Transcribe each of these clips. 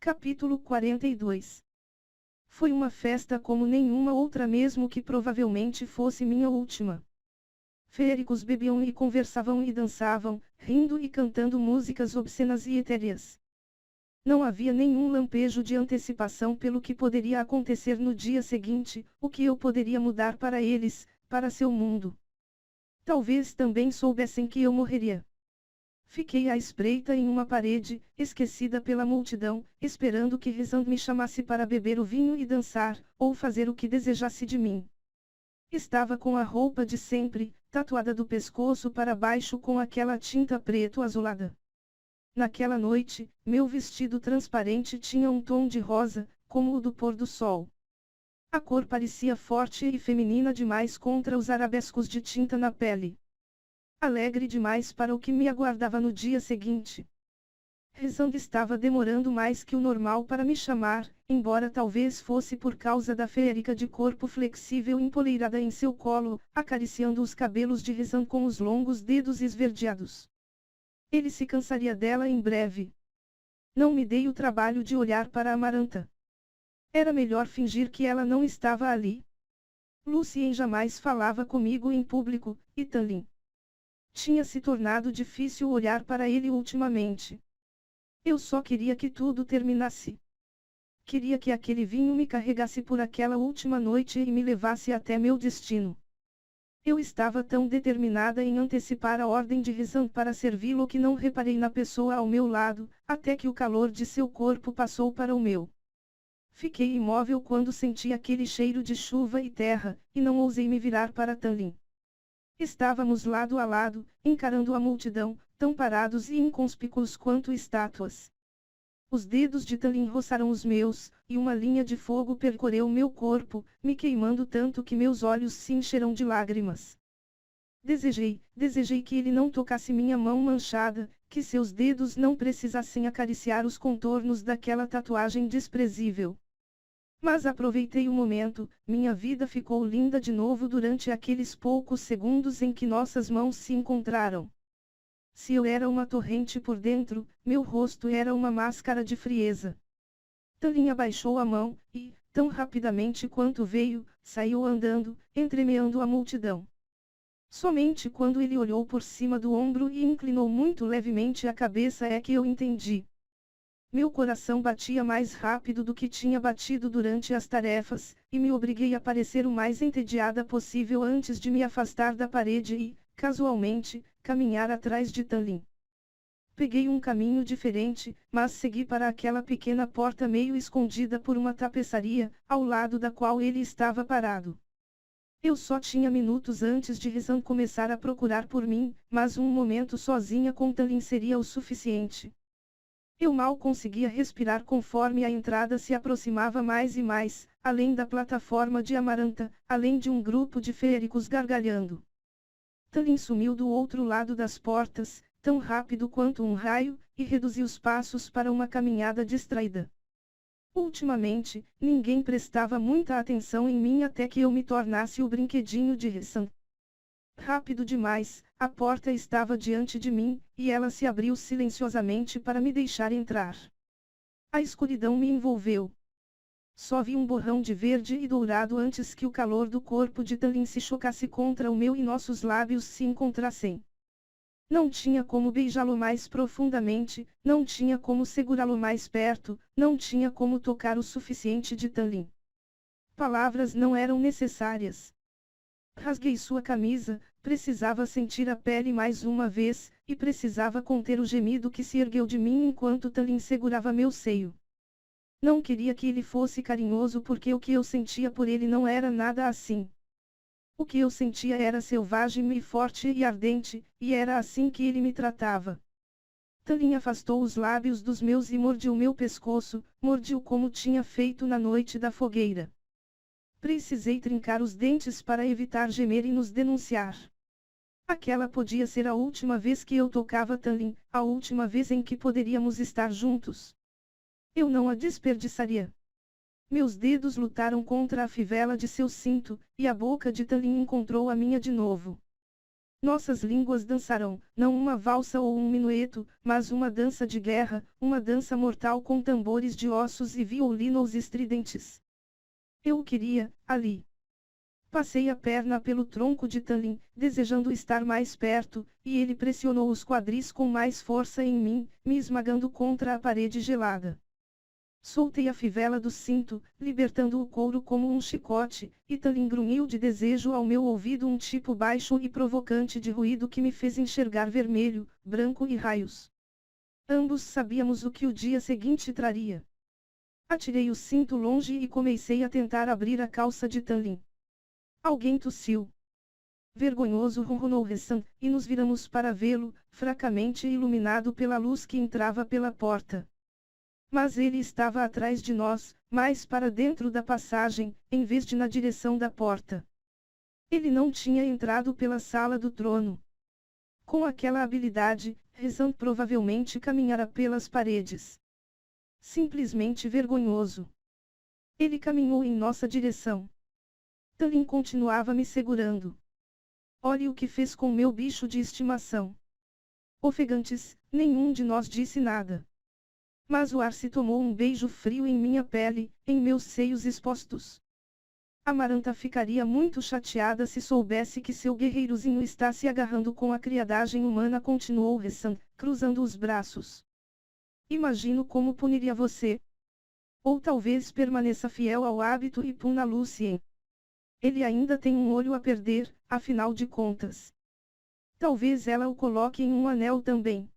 Capítulo 42. Foi uma festa como nenhuma outra, mesmo que provavelmente fosse minha última. Féricos bebiam e conversavam e dançavam, rindo e cantando músicas obscenas e etéreas. Não havia nenhum lampejo de antecipação pelo que poderia acontecer no dia seguinte, o que eu poderia mudar para eles, para seu mundo. Talvez também soubessem que eu morreria. Fiquei à espreita em uma parede, esquecida pela multidão, esperando que Rizand me chamasse para beber o vinho e dançar, ou fazer o que desejasse de mim. Estava com a roupa de sempre, tatuada do pescoço para baixo com aquela tinta preto-azulada. Naquela noite, meu vestido transparente tinha um tom de rosa, como o do pôr do sol. A cor parecia forte e feminina demais contra os arabescos de tinta na pele. Alegre demais para o que me aguardava no dia seguinte. Rizand estava demorando mais que o normal para me chamar, embora talvez fosse por causa da Férica de corpo flexível empoleirada em seu colo, acariciando os cabelos de Rizand com os longos dedos esverdeados. Ele se cansaria dela em breve. Não me dei o trabalho de olhar para Amaranta. Era melhor fingir que ela não estava ali. Lucien jamais falava comigo em público, e Tallinn. Tinha se tornado difícil olhar para ele ultimamente. Eu só queria que tudo terminasse. Queria que aquele vinho me carregasse por aquela última noite e me levasse até meu destino. Eu estava tão determinada em antecipar a ordem de Rizand para servi-lo que não reparei na pessoa ao meu lado, até que o calor de seu corpo passou para o meu. Fiquei imóvel quando senti aquele cheiro de chuva e terra, e não ousei me virar para Tallinn. Estávamos lado a lado, encarando a multidão, tão parados e inconspícuos quanto estátuas. Os dedos de Tallinn roçaram os meus, e uma linha de fogo percorreu meu corpo, me queimando tanto que meus olhos se encheram de lágrimas. Desejei que ele não tocasse minha mão manchada, que seus dedos não precisassem acariciar os contornos daquela tatuagem desprezível. Mas aproveitei o momento, minha vida ficou linda de novo durante aqueles poucos segundos em que nossas mãos se encontraram. Se eu era uma torrente por dentro, meu rosto era uma máscara de frieza. Tallinn abaixou a mão, e, tão rapidamente quanto veio, saiu andando, entremeando a multidão. Somente quando ele olhou por cima do ombro e inclinou muito levemente a cabeça é que eu entendi. Meu coração batia mais rápido do que tinha batido durante as tarefas, e me obriguei a parecer o mais entediada possível antes de me afastar da parede e, casualmente, caminhar atrás de Tallinn. Peguei um caminho diferente, mas segui para aquela pequena porta meio escondida por uma tapeçaria, ao lado da qual ele estava parado. Eu só tinha minutos antes de Rizand começar a procurar por mim, mas um momento sozinha com Tallinn seria o suficiente. Eu mal conseguia respirar conforme a entrada se aproximava mais e mais, além da plataforma de Amaranta, além de um grupo de féricos gargalhando. Tallinn sumiu do outro lado das portas, tão rápido quanto um raio, e reduziu os passos para uma caminhada distraída. Ultimamente, ninguém prestava muita atenção em mim até que eu me tornasse o brinquedinho de Rizand. Rápido demais, a porta estava diante de mim, e ela se abriu silenciosamente para me deixar entrar. A escuridão me envolveu. Só vi um borrão de verde e dourado antes que o calor do corpo de Tallinn se chocasse contra o meu e nossos lábios se encontrassem. Não tinha como beijá-lo mais profundamente, não tinha como segurá-lo mais perto, não tinha como tocar o suficiente de Tallinn. Palavras não eram necessárias. Rasguei sua camisa, precisava sentir a pele mais uma vez, e precisava conter o gemido que se ergueu de mim enquanto Tallinn segurava meu seio. Não queria que ele fosse carinhoso porque o que eu sentia por ele não era nada assim. O que eu sentia era selvagem e forte e ardente, e era assim que ele me tratava. Tallinn afastou os lábios dos meus e mordiu meu pescoço, mordiu como tinha feito na noite da fogueira. Precisei trincar os dentes para evitar gemer e nos denunciar. Aquela podia ser a última vez que eu tocava Tallinn, a última vez em que poderíamos estar juntos. Eu não a desperdiçaria. Meus dedos lutaram contra a fivela de seu cinto, e a boca de Tallinn encontrou a minha de novo. Nossas línguas dançarão, não uma valsa ou um minueto, mas uma dança de guerra, uma dança mortal com tambores de ossos e violinos estridentes. Eu o queria, ali. Passei a perna pelo tronco de Tanlin, desejando estar mais perto, e ele pressionou os quadris com mais força em mim, me esmagando contra a parede gelada. Soltei a fivela do cinto, libertando o couro como um chicote, e Tanlin grunhiu de desejo ao meu ouvido um tipo baixo e provocante de ruído que me fez enxergar vermelho, branco e raios. Ambos sabíamos o que o dia seguinte traria. Atirei o cinto longe e comecei a tentar abrir a calça de Tanlin. Alguém tossiu. Vergonhoso ronronou Ressan, e nos viramos para vê-lo, fracamente iluminado pela luz que entrava pela porta. Mas ele estava atrás de nós, mais para dentro da passagem, em vez de na direção da porta. Ele não tinha entrado pela sala do trono. Com aquela habilidade, Ressan provavelmente caminhara pelas paredes. Simplesmente vergonhoso. Ele caminhou em nossa direção. Tanlin continuava me segurando. Olhe o que fez com meu bicho de estimação. Ofegantes, nenhum de nós disse nada. Mas o ar se tomou um beijo frio em minha pele, em meus seios expostos. Amaranta ficaria muito chateada se soubesse que seu guerreirozinho está se agarrando com a criadagem humana, continuou Ressan, cruzando os braços. Imagino como puniria você. Ou talvez permaneça fiel ao hábito e puna Lucien. Ele ainda tem um olho a perder, afinal de contas. Talvez ela o coloque em um anel também.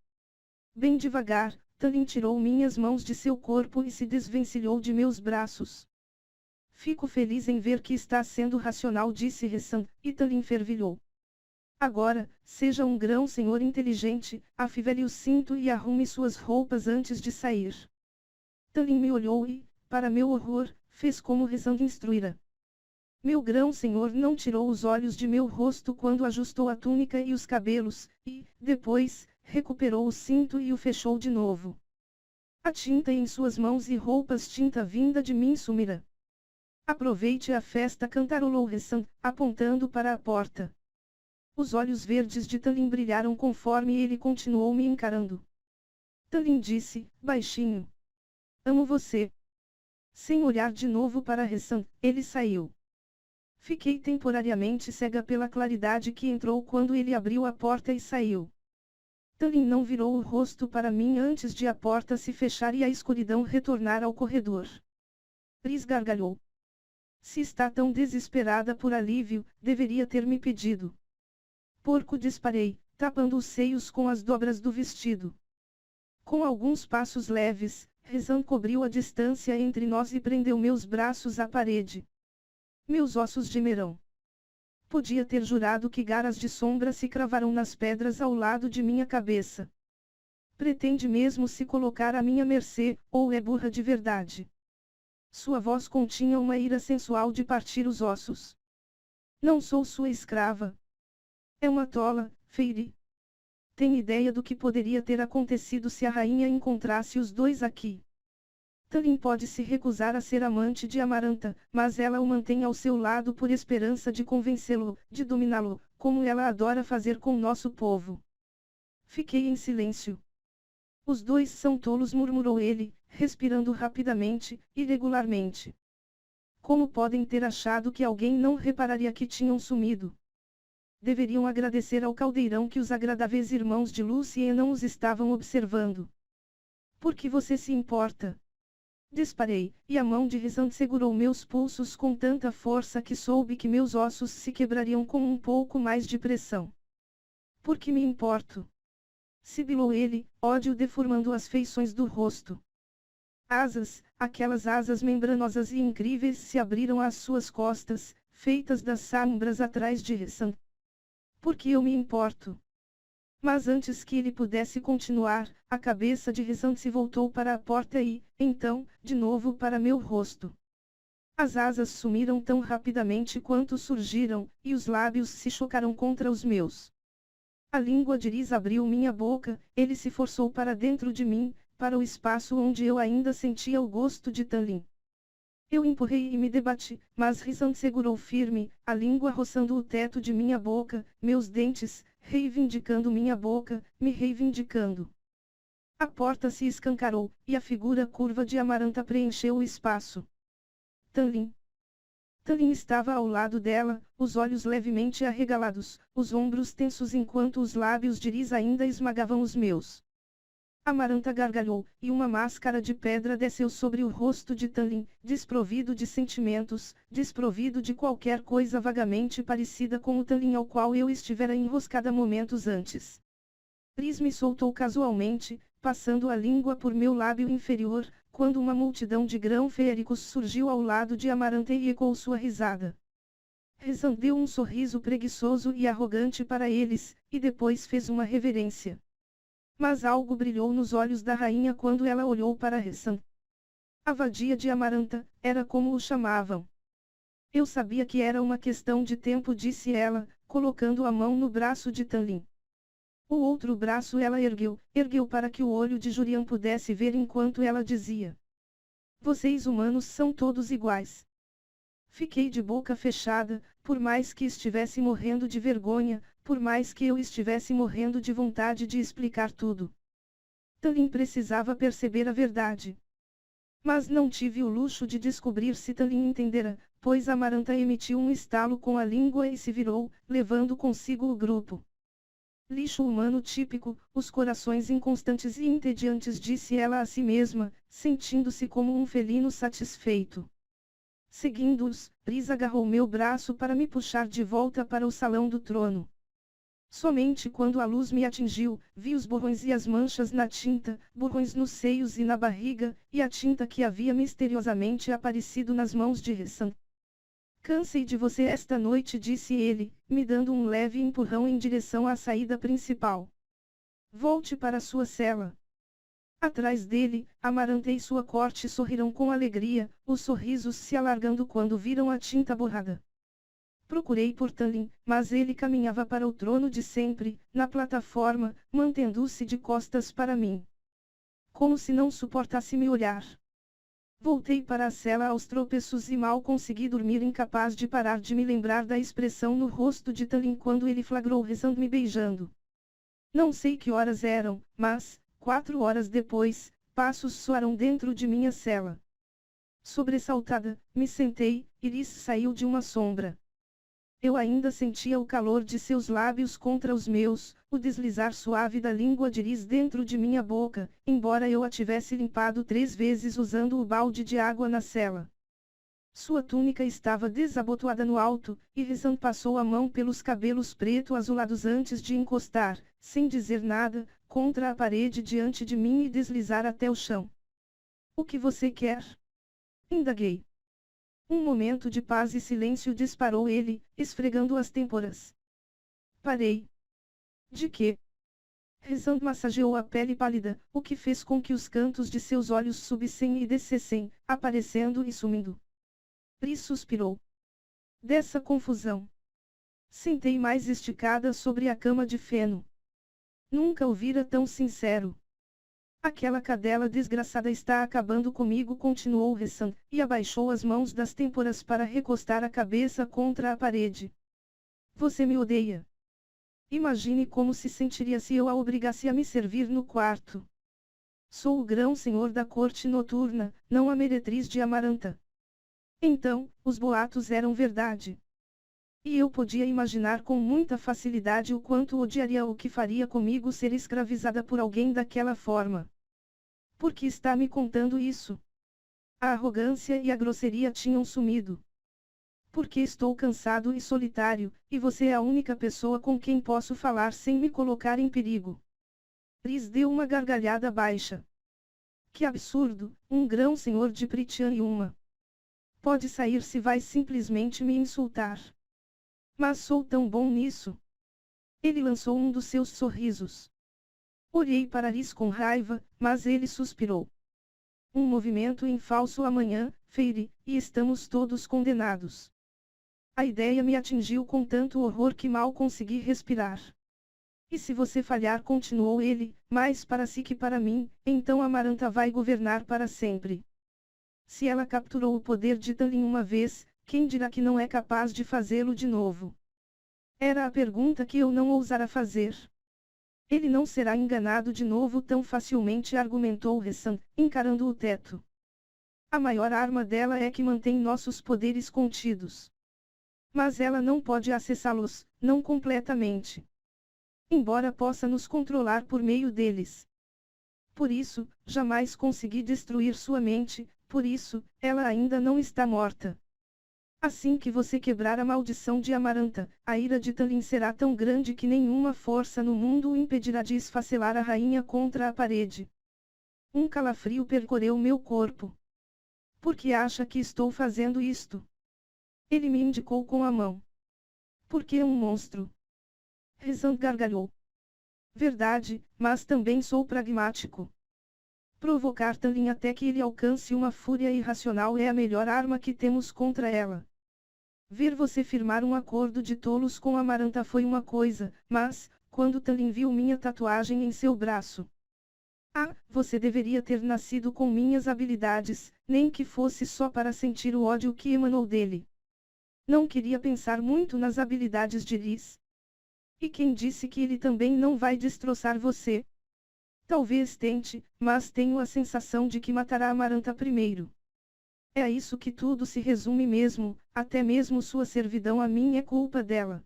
Bem devagar, Tanlin tirou minhas mãos de seu corpo e se desvencilhou de meus braços. Fico feliz em ver que está sendo racional, disse Ressan, e Tanlin fervilhou. Agora, seja um grão senhor inteligente, afivele o cinto e arrume suas roupas antes de sair. Tanlin me olhou e, para meu horror, fez como Ressan instruíra. Meu grão-senhor não tirou os olhos de meu rosto quando ajustou a túnica e os cabelos, e, depois, recuperou o cinto e o fechou de novo. A tinta em suas mãos e roupas, tinta vinda de mim sumira. Aproveite a festa, cantarolou Ressan, apontando para a porta. Os olhos verdes de Tanlin brilharam conforme ele continuou me encarando. Tanlin disse, baixinho. Amo você. Sem olhar de novo para Ressan, ele saiu. Fiquei temporariamente cega pela claridade que entrou quando ele abriu a porta e saiu. Tanlin não virou o rosto para mim antes de a porta se fechar e a escuridão retornar ao corredor. Tris gargalhou. Se está tão desesperada por alívio, deveria ter me pedido. Porco, disparei, tapando os seios com as dobras do vestido. Com alguns passos leves, Ressan cobriu a distância entre nós e prendeu meus braços à parede. Meus ossos gemerão. Podia ter jurado que garras de sombra se cravaram nas pedras ao lado de minha cabeça. Pretende mesmo se colocar à minha mercê, ou é burra de verdade? Sua voz continha uma ira sensual de partir os ossos. Não sou sua escrava. É uma tola, Feiri. Tem ideia do que poderia ter acontecido se a rainha encontrasse os dois aqui? Tanlin pode se recusar a ser amante de Amaranta, mas ela o mantém ao seu lado por esperança de convencê-lo, de dominá-lo, como ela adora fazer com nosso povo. Fiquei em silêncio. Os dois são tolos, murmurou ele, respirando rapidamente, irregularmente. Como podem ter achado que alguém não repararia que tinham sumido? Deveriam agradecer ao caldeirão que os agradáveis irmãos de Lucien não os estavam observando. Por que você se importa? Disparei, e a mão de Ressan segurou meus pulsos com tanta força que soube que meus ossos se quebrariam com um pouco mais de pressão. Por que me importo? Sibilou ele, ódio deformando as feições do rosto. Asas, aquelas asas membranosas e incríveis se abriram às suas costas, feitas das sombras atrás de Ressan. Por que eu me importo? Mas antes que ele pudesse continuar, a cabeça de Ressan se voltou para a porta e, então, de novo para meu rosto. As asas sumiram tão rapidamente quanto surgiram, e os lábios se chocaram contra os meus. A língua de Rhys abriu minha boca, ele se forçou para dentro de mim, para o espaço onde eu ainda sentia o gosto de Tanlin. Eu empurrei e me debati, mas Ressan segurou firme, a língua roçando o teto de minha boca, meus dentes, reivindicando minha boca, me reivindicando. A porta se escancarou, e a figura curva de Amaranta preencheu o espaço. Tanlin. Tanlin estava ao lado dela, os olhos levemente arregalados, os ombros tensos enquanto os lábios de Riz ainda esmagavam os meus. Amaranta gargalhou, e uma máscara de pedra desceu sobre o rosto de Tanlin, desprovido de sentimentos, desprovido de qualquer coisa vagamente parecida com o Tanlin ao qual eu estivera enroscada momentos antes. Riz me soltou casualmente, passando a língua por meu lábio inferior, quando uma multidão de grão-féricos surgiu ao lado de Amaranta e ecoou sua risada. Rezan deu um sorriso preguiçoso e arrogante para eles, e depois fez uma reverência. Mas algo brilhou nos olhos da rainha quando ela olhou para Rezan. A vadia de Amaranta, era como o chamavam. Eu sabia que era uma questão de tempo, disse ela, colocando a mão no braço de Tanlin. O outro braço ela ergueu para que o olho de Jurian pudesse ver enquanto ela dizia: Vocês humanos são todos iguais. Fiquei de boca fechada, por mais que estivesse morrendo de vergonha, por mais que eu estivesse morrendo de vontade de explicar tudo. Tanlin precisava perceber a verdade. Mas não tive o luxo de descobrir se Tanlin entendera, pois Amaranta emitiu um estalo com a língua e se virou, levando consigo o grupo. Lixo humano típico, os corações inconstantes e entediantes, disse ela a si mesma, sentindo-se como um felino satisfeito. Seguindo-os, Riz agarrou meu braço para me puxar de volta para o salão do trono. Somente quando a luz me atingiu, vi os borrões e as manchas na tinta, borrões nos seios e na barriga, e a tinta que havia misteriosamente aparecido nas mãos de Rezan. Cansei de você esta noite, disse ele, me dando um leve empurrão em direção à saída principal. Volte para sua cela. Atrás dele, Amaranta e sua corte sorriram com alegria, os sorrisos se alargando quando viram a tinta borrada. Procurei por Tanlin, mas ele caminhava para o trono de sempre, na plataforma, mantendo-se de costas para mim. Como se não suportasse me olhar. Voltei para a cela aos tropeços e mal consegui dormir, incapaz de parar de me lembrar da expressão no rosto de Tanlin quando ele flagrou Rezan me beijando. Não sei que horas eram, mas, 4 horas depois, passos soaram dentro de minha cela. Sobressaltada, me sentei, e Riz saiu de uma sombra. Eu ainda sentia o calor de seus lábios contra os meus, o deslizar suave da língua de Riz dentro de minha boca, embora eu a tivesse limpado 3 vezes usando o balde de água na cela. Sua túnica estava desabotoada no alto, e Rezan passou a mão pelos cabelos preto-azulados antes de encostar, sem dizer nada, contra a parede diante de mim e deslizar até o chão. O que você quer? Indaguei. Um momento de paz e silêncio, disparou ele, esfregando as têmporas. Parei. De quê? Rezan massageou a pele pálida, o que fez com que os cantos de seus olhos subissem e descessem, aparecendo e sumindo. Riz suspirou. Dessa confusão. Sentei mais esticada sobre a cama de feno. Nunca o vira tão sincero. Aquela cadela desgraçada está acabando comigo, continuou Rezan, e abaixou as mãos das têmporas para recostar a cabeça contra a parede. Você me odeia. Imagine como se sentiria se eu a obrigasse a me servir no quarto. Sou o grão-senhor da corte noturna, não a meretriz de Amaranta. Então, os boatos eram verdade. E eu podia imaginar com muita facilidade o quanto odiaria o que faria comigo ser escravizada por alguém daquela forma. Por que está me contando isso? A arrogância e a grosseria tinham sumido. Porque estou cansado e solitário, e você é a única pessoa com quem posso falar sem me colocar em perigo. Riz deu uma gargalhada baixa. Que absurdo, um grão-senhor de Prithian e uma. Pode sair se vai simplesmente me insultar. Mas sou tão bom nisso. Ele lançou um dos seus sorrisos. Olhei para Riz com raiva, mas ele suspirou. Um movimento em falso amanhã, Feire, e estamos todos condenados. A ideia me atingiu com tanto horror que mal consegui respirar. E se você falhar, continuou ele, mais para si que para mim, então Amaranta vai governar para sempre. Se ela capturou o poder de Tanlin uma vez, quem dirá que não é capaz de fazê-lo de novo? Era a pergunta que eu não ousara fazer. Ele não será enganado de novo tão facilmente, argumentou Ressan, encarando o teto. A maior arma dela é que mantém nossos poderes contidos. Mas ela não pode acessá-los, não completamente. Embora possa nos controlar por meio deles. Por isso, jamais consegui destruir sua mente, por isso, ela ainda não está morta. Assim que você quebrar a maldição de Amaranta, a ira de Talin será tão grande que nenhuma força no mundo o impedirá de esfacelar a rainha contra a parede. Um calafrio percorreu meu corpo. Por que acha que estou fazendo isto? Ele me indicou com a mão. Porque é um monstro. Rezan gargalhou. Verdade, mas também sou pragmático. Provocar Talin até que ele alcance uma fúria irracional é a melhor arma que temos contra ela. Ver você firmar um acordo de tolos com Amaranta foi uma coisa, mas, quando Talin viu minha tatuagem em seu braço. Ah, você deveria ter nascido com minhas habilidades, nem que fosse só para sentir o ódio que emanou dele. Não queria pensar muito nas habilidades de Liz. E quem disse que ele também não vai destroçar você? Talvez tente, mas tenho a sensação de que matará Amaranta primeiro. É a isso que tudo se resume mesmo, até mesmo sua servidão a mim é culpa dela.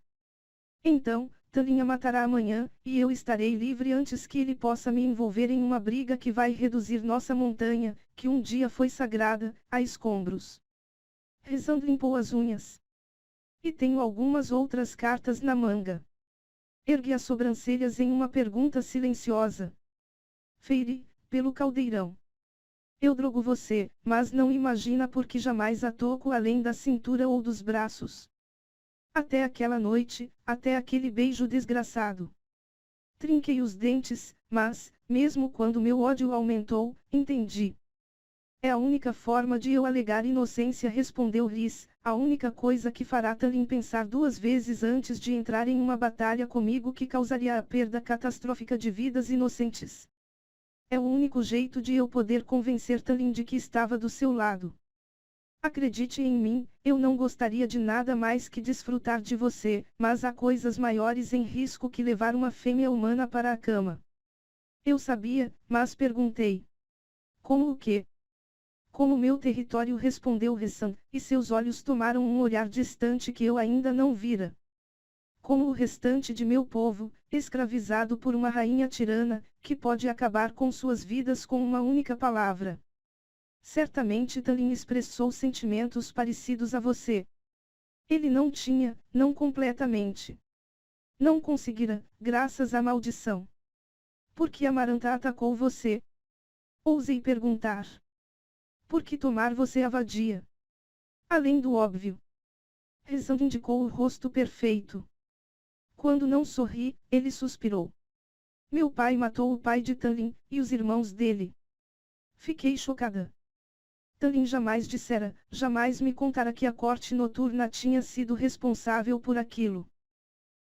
Então, Talin a matará amanhã, e eu estarei livre antes que ele possa me envolver em uma briga que vai reduzir nossa montanha, que um dia foi sagrada, a escombros. Rezan limpou as unhas. E tenho algumas outras cartas na manga. Ergue as sobrancelhas em uma pergunta silenciosa. Feire, pelo caldeirão. Eu drogo você, mas não imagina porque jamais a toco além da cintura ou dos braços. Até aquela noite, até aquele beijo desgraçado. Trinquei os dentes, mas, mesmo quando meu ódio aumentou, entendi. É a única forma de eu alegar inocência, respondeu Liz, a única coisa que fará Talin pensar duas vezes antes de entrar em uma batalha comigo que causaria a perda catastrófica de vidas inocentes. É o único jeito de eu poder convencer Talin de que estava do seu lado. Acredite em mim, eu não gostaria de nada mais que desfrutar de você, mas há coisas maiores em risco que levar uma fêmea humana para a cama. Eu sabia, mas perguntei. Como o quê? Como meu território, respondeu Ressan, e seus olhos tomaram um olhar distante que eu ainda não vira. Como o restante de meu povo, escravizado por uma rainha tirana, que pode acabar com suas vidas com uma única palavra. Certamente Talin expressou sentimentos parecidos a você. Ele não tinha, não completamente. Não conseguira, graças à maldição. Por que Amaranta atacou você? Ousei perguntar. Por que tomar você a vadia? Além do óbvio. Rezan indicou o rosto perfeito. Quando não sorri, ele suspirou. Meu pai matou o pai de Talin, e os irmãos dele. Fiquei chocada. Talin jamais dissera, jamais me contara que a corte noturna tinha sido responsável por aquilo.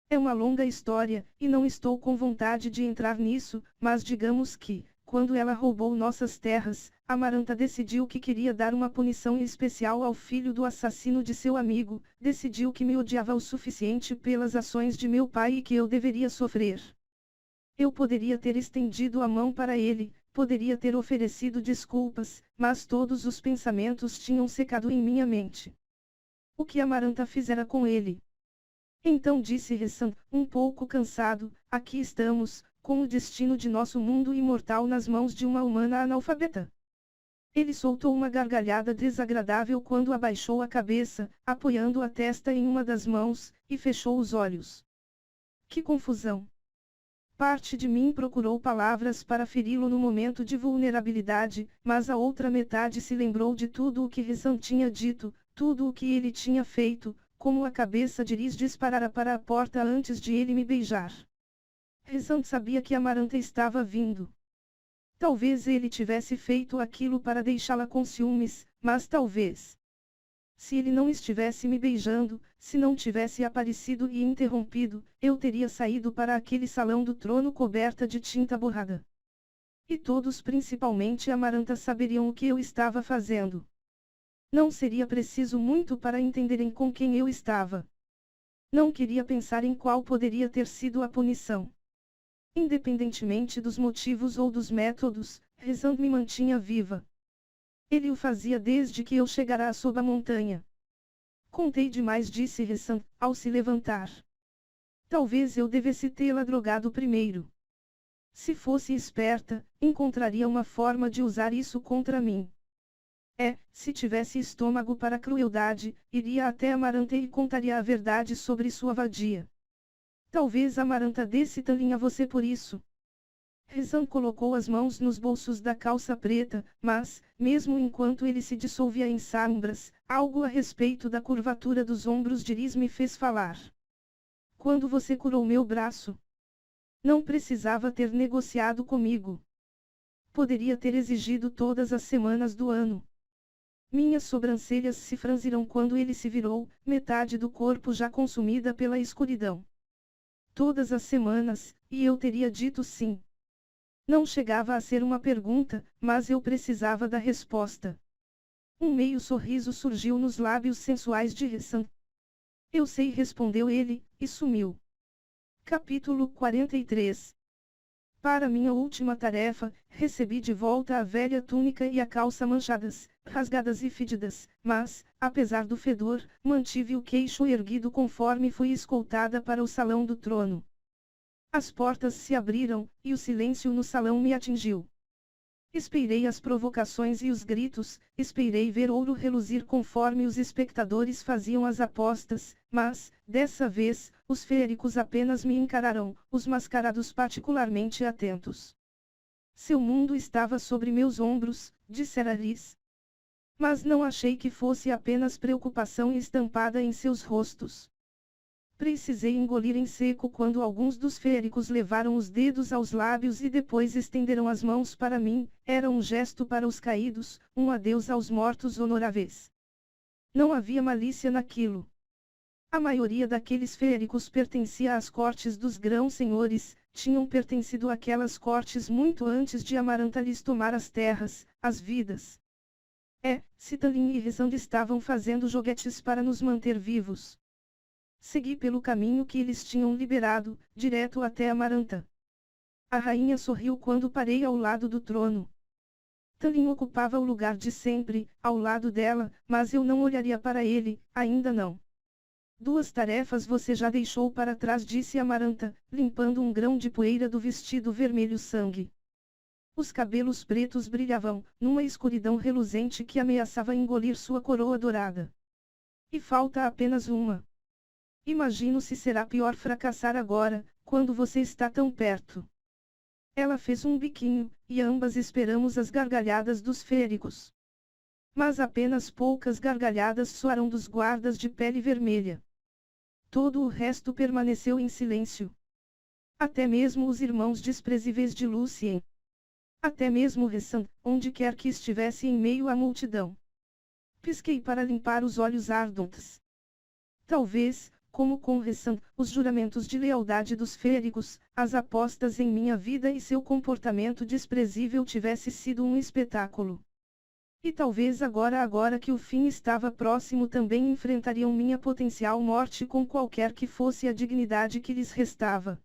É uma longa história, e não estou com vontade de entrar nisso, mas digamos que, quando ela roubou nossas terras, Amaranta decidiu que queria dar uma punição especial ao filho do assassino de seu amigo, decidiu que me odiava o suficiente pelas ações de meu pai e que eu deveria sofrer. Eu poderia ter estendido a mão para ele, poderia ter oferecido desculpas, mas todos os pensamentos tinham secado em minha mente. O que Amaranta fizera com ele? Então disse Ressan, um pouco cansado, aqui estamos, com o destino de nosso mundo imortal nas mãos de uma humana analfabeta. Ele soltou uma gargalhada desagradável quando abaixou a cabeça, apoiando a testa em uma das mãos, e fechou os olhos. Que confusão! Parte de mim procurou palavras para feri-lo no momento de vulnerabilidade, mas a outra metade se lembrou de tudo o que Ressan tinha dito, tudo o que ele tinha feito, como a cabeça de Liz disparara para a porta antes de ele me beijar. Ressan sabia que Amaranta estava vindo. Talvez ele tivesse feito aquilo para deixá-la com ciúmes, mas talvez. Se ele não estivesse me beijando, se não tivesse aparecido e interrompido, eu teria saído para aquele salão do trono coberta de tinta borrada. E todos, principalmente Amaranta, saberiam o que eu estava fazendo. Não seria preciso muito para entenderem com quem eu estava. Não queria pensar em qual poderia ter sido a punição. Independentemente dos motivos ou dos métodos, Ressand me mantinha viva. Ele o fazia desde que eu chegara sob a montanha. Contei demais, disse Ressand, ao se levantar. Talvez eu devesse tê-la drogado primeiro. Se fosse esperta, encontraria uma forma de usar isso contra mim. Se tivesse estômago para crueldade, iria até Amaranta e contaria a verdade sobre sua vadia. Talvez Amaranta desse Talin a você por isso. Ressand colocou as mãos nos bolsos da calça preta, mas, mesmo enquanto ele se dissolvia em sombras, algo a respeito da curvatura dos ombros de Iris me fez falar. Quando você curou meu braço? Não precisava ter negociado comigo. Poderia ter exigido todas as semanas do ano. Minhas sobrancelhas se franziram quando ele se virou, metade do corpo já consumida pela escuridão. Todas as semanas, e eu teria dito sim. Não chegava a ser uma pergunta, mas eu precisava da resposta. Um meio sorriso surgiu nos lábios sensuais de Ressand. Eu sei, respondeu ele, e sumiu. Capítulo 43. Para minha última tarefa, recebi de volta a velha túnica e a calça manchadas, rasgadas e fedidas, mas, apesar do fedor, mantive o queixo erguido conforme fui escoltada para o salão do trono. As portas se abriram, e o silêncio no salão me atingiu. Esperei as provocações e os gritos, esperei ver ouro reluzir conforme os espectadores faziam as apostas, mas, dessa vez, os féricos apenas me encararam, os mascarados particularmente atentos. Seu mundo estava sobre meus ombros, dissera Iris. Mas não achei que fosse apenas preocupação estampada em seus rostos. Precisei engolir em seco quando alguns dos féricos levaram os dedos aos lábios e depois estenderam as mãos para mim. Era um gesto para os caídos, um adeus aos mortos honoráveis. Não havia malícia naquilo. A maioria daqueles féricos pertencia às cortes dos grãos-senhores, tinham pertencido àquelas cortes muito antes de Amaranta lhes tomar as terras, as vidas. Se Talin e Ressand estavam fazendo joguetes para nos manter vivos. Segui pelo caminho que eles tinham liberado, direto até Amaranta. A rainha sorriu quando parei ao lado do trono. Talin ocupava o lugar de sempre, ao lado dela, mas eu não olharia para ele, ainda não. 2 tarefas você já deixou para trás, disse Amaranta, limpando um grão de poeira do vestido vermelho sangue. Os cabelos pretos brilhavam, numa escuridão reluzente que ameaçava engolir sua coroa dourada. E falta apenas uma. Imagino se será pior fracassar agora, quando você está tão perto. Ela fez um biquinho, e ambas esperamos as gargalhadas dos féricos. Mas apenas poucas gargalhadas soaram dos guardas de pele vermelha. Todo o resto permaneceu em silêncio. Até mesmo os irmãos desprezíveis de Lucien. Até mesmo Ressand, onde quer que estivesse em meio à multidão. Pisquei para limpar os olhos ardentes. Talvez, como com Ressand, os juramentos de lealdade dos féricos, as apostas em minha vida e seu comportamento desprezível tivesse sido um espetáculo. E talvez agora que o fim estava próximo também enfrentariam minha potencial morte com qualquer que fosse a dignidade que lhes restava.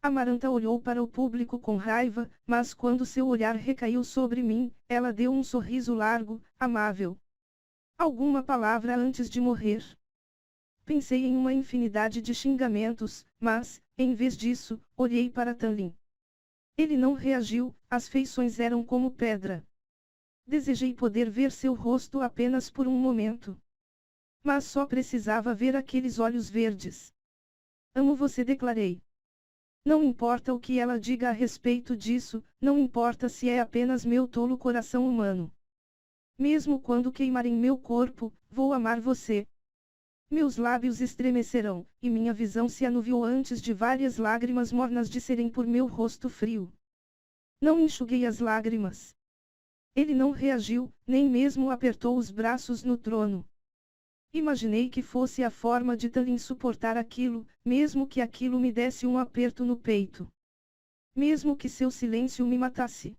Amaranta olhou para o público com raiva, mas quando seu olhar recaiu sobre mim, ela deu um sorriso largo, amável. Alguma palavra antes de morrer. Pensei em uma infinidade de xingamentos, mas, em vez disso, olhei para Talin. Ele não reagiu, as feições eram como pedra. Desejei poder ver seu rosto apenas por um momento. Mas só precisava ver aqueles olhos verdes. Amo você, declarei. Não importa o que ela diga a respeito disso, não importa se é apenas meu tolo coração humano. Mesmo quando queimarem meu corpo, vou amar você. Meus lábios estremecerão, e minha visão se anuviou antes de várias lágrimas mornas descerem por meu rosto frio. Não enxuguei as lágrimas. Ele não reagiu, nem mesmo apertou os braços no trono. Imaginei que fosse a forma de Talin suportar aquilo, mesmo que aquilo me desse um aperto no peito. Mesmo que seu silêncio me matasse.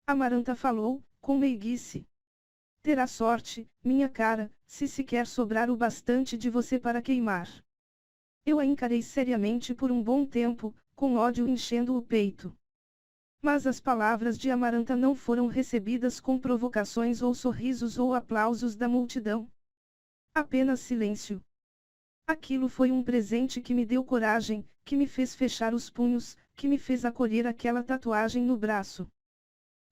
Amaranta falou, com meiguice. Terá sorte, minha cara, se sequer sobrar o bastante de você para queimar. Eu a encarei seriamente por um bom tempo, com ódio enchendo o peito. Mas as palavras de Amaranta não foram recebidas com provocações ou sorrisos ou aplausos da multidão. Apenas silêncio. Aquilo foi um presente que me deu coragem, que me fez fechar os punhos, que me fez acolher aquela tatuagem no braço.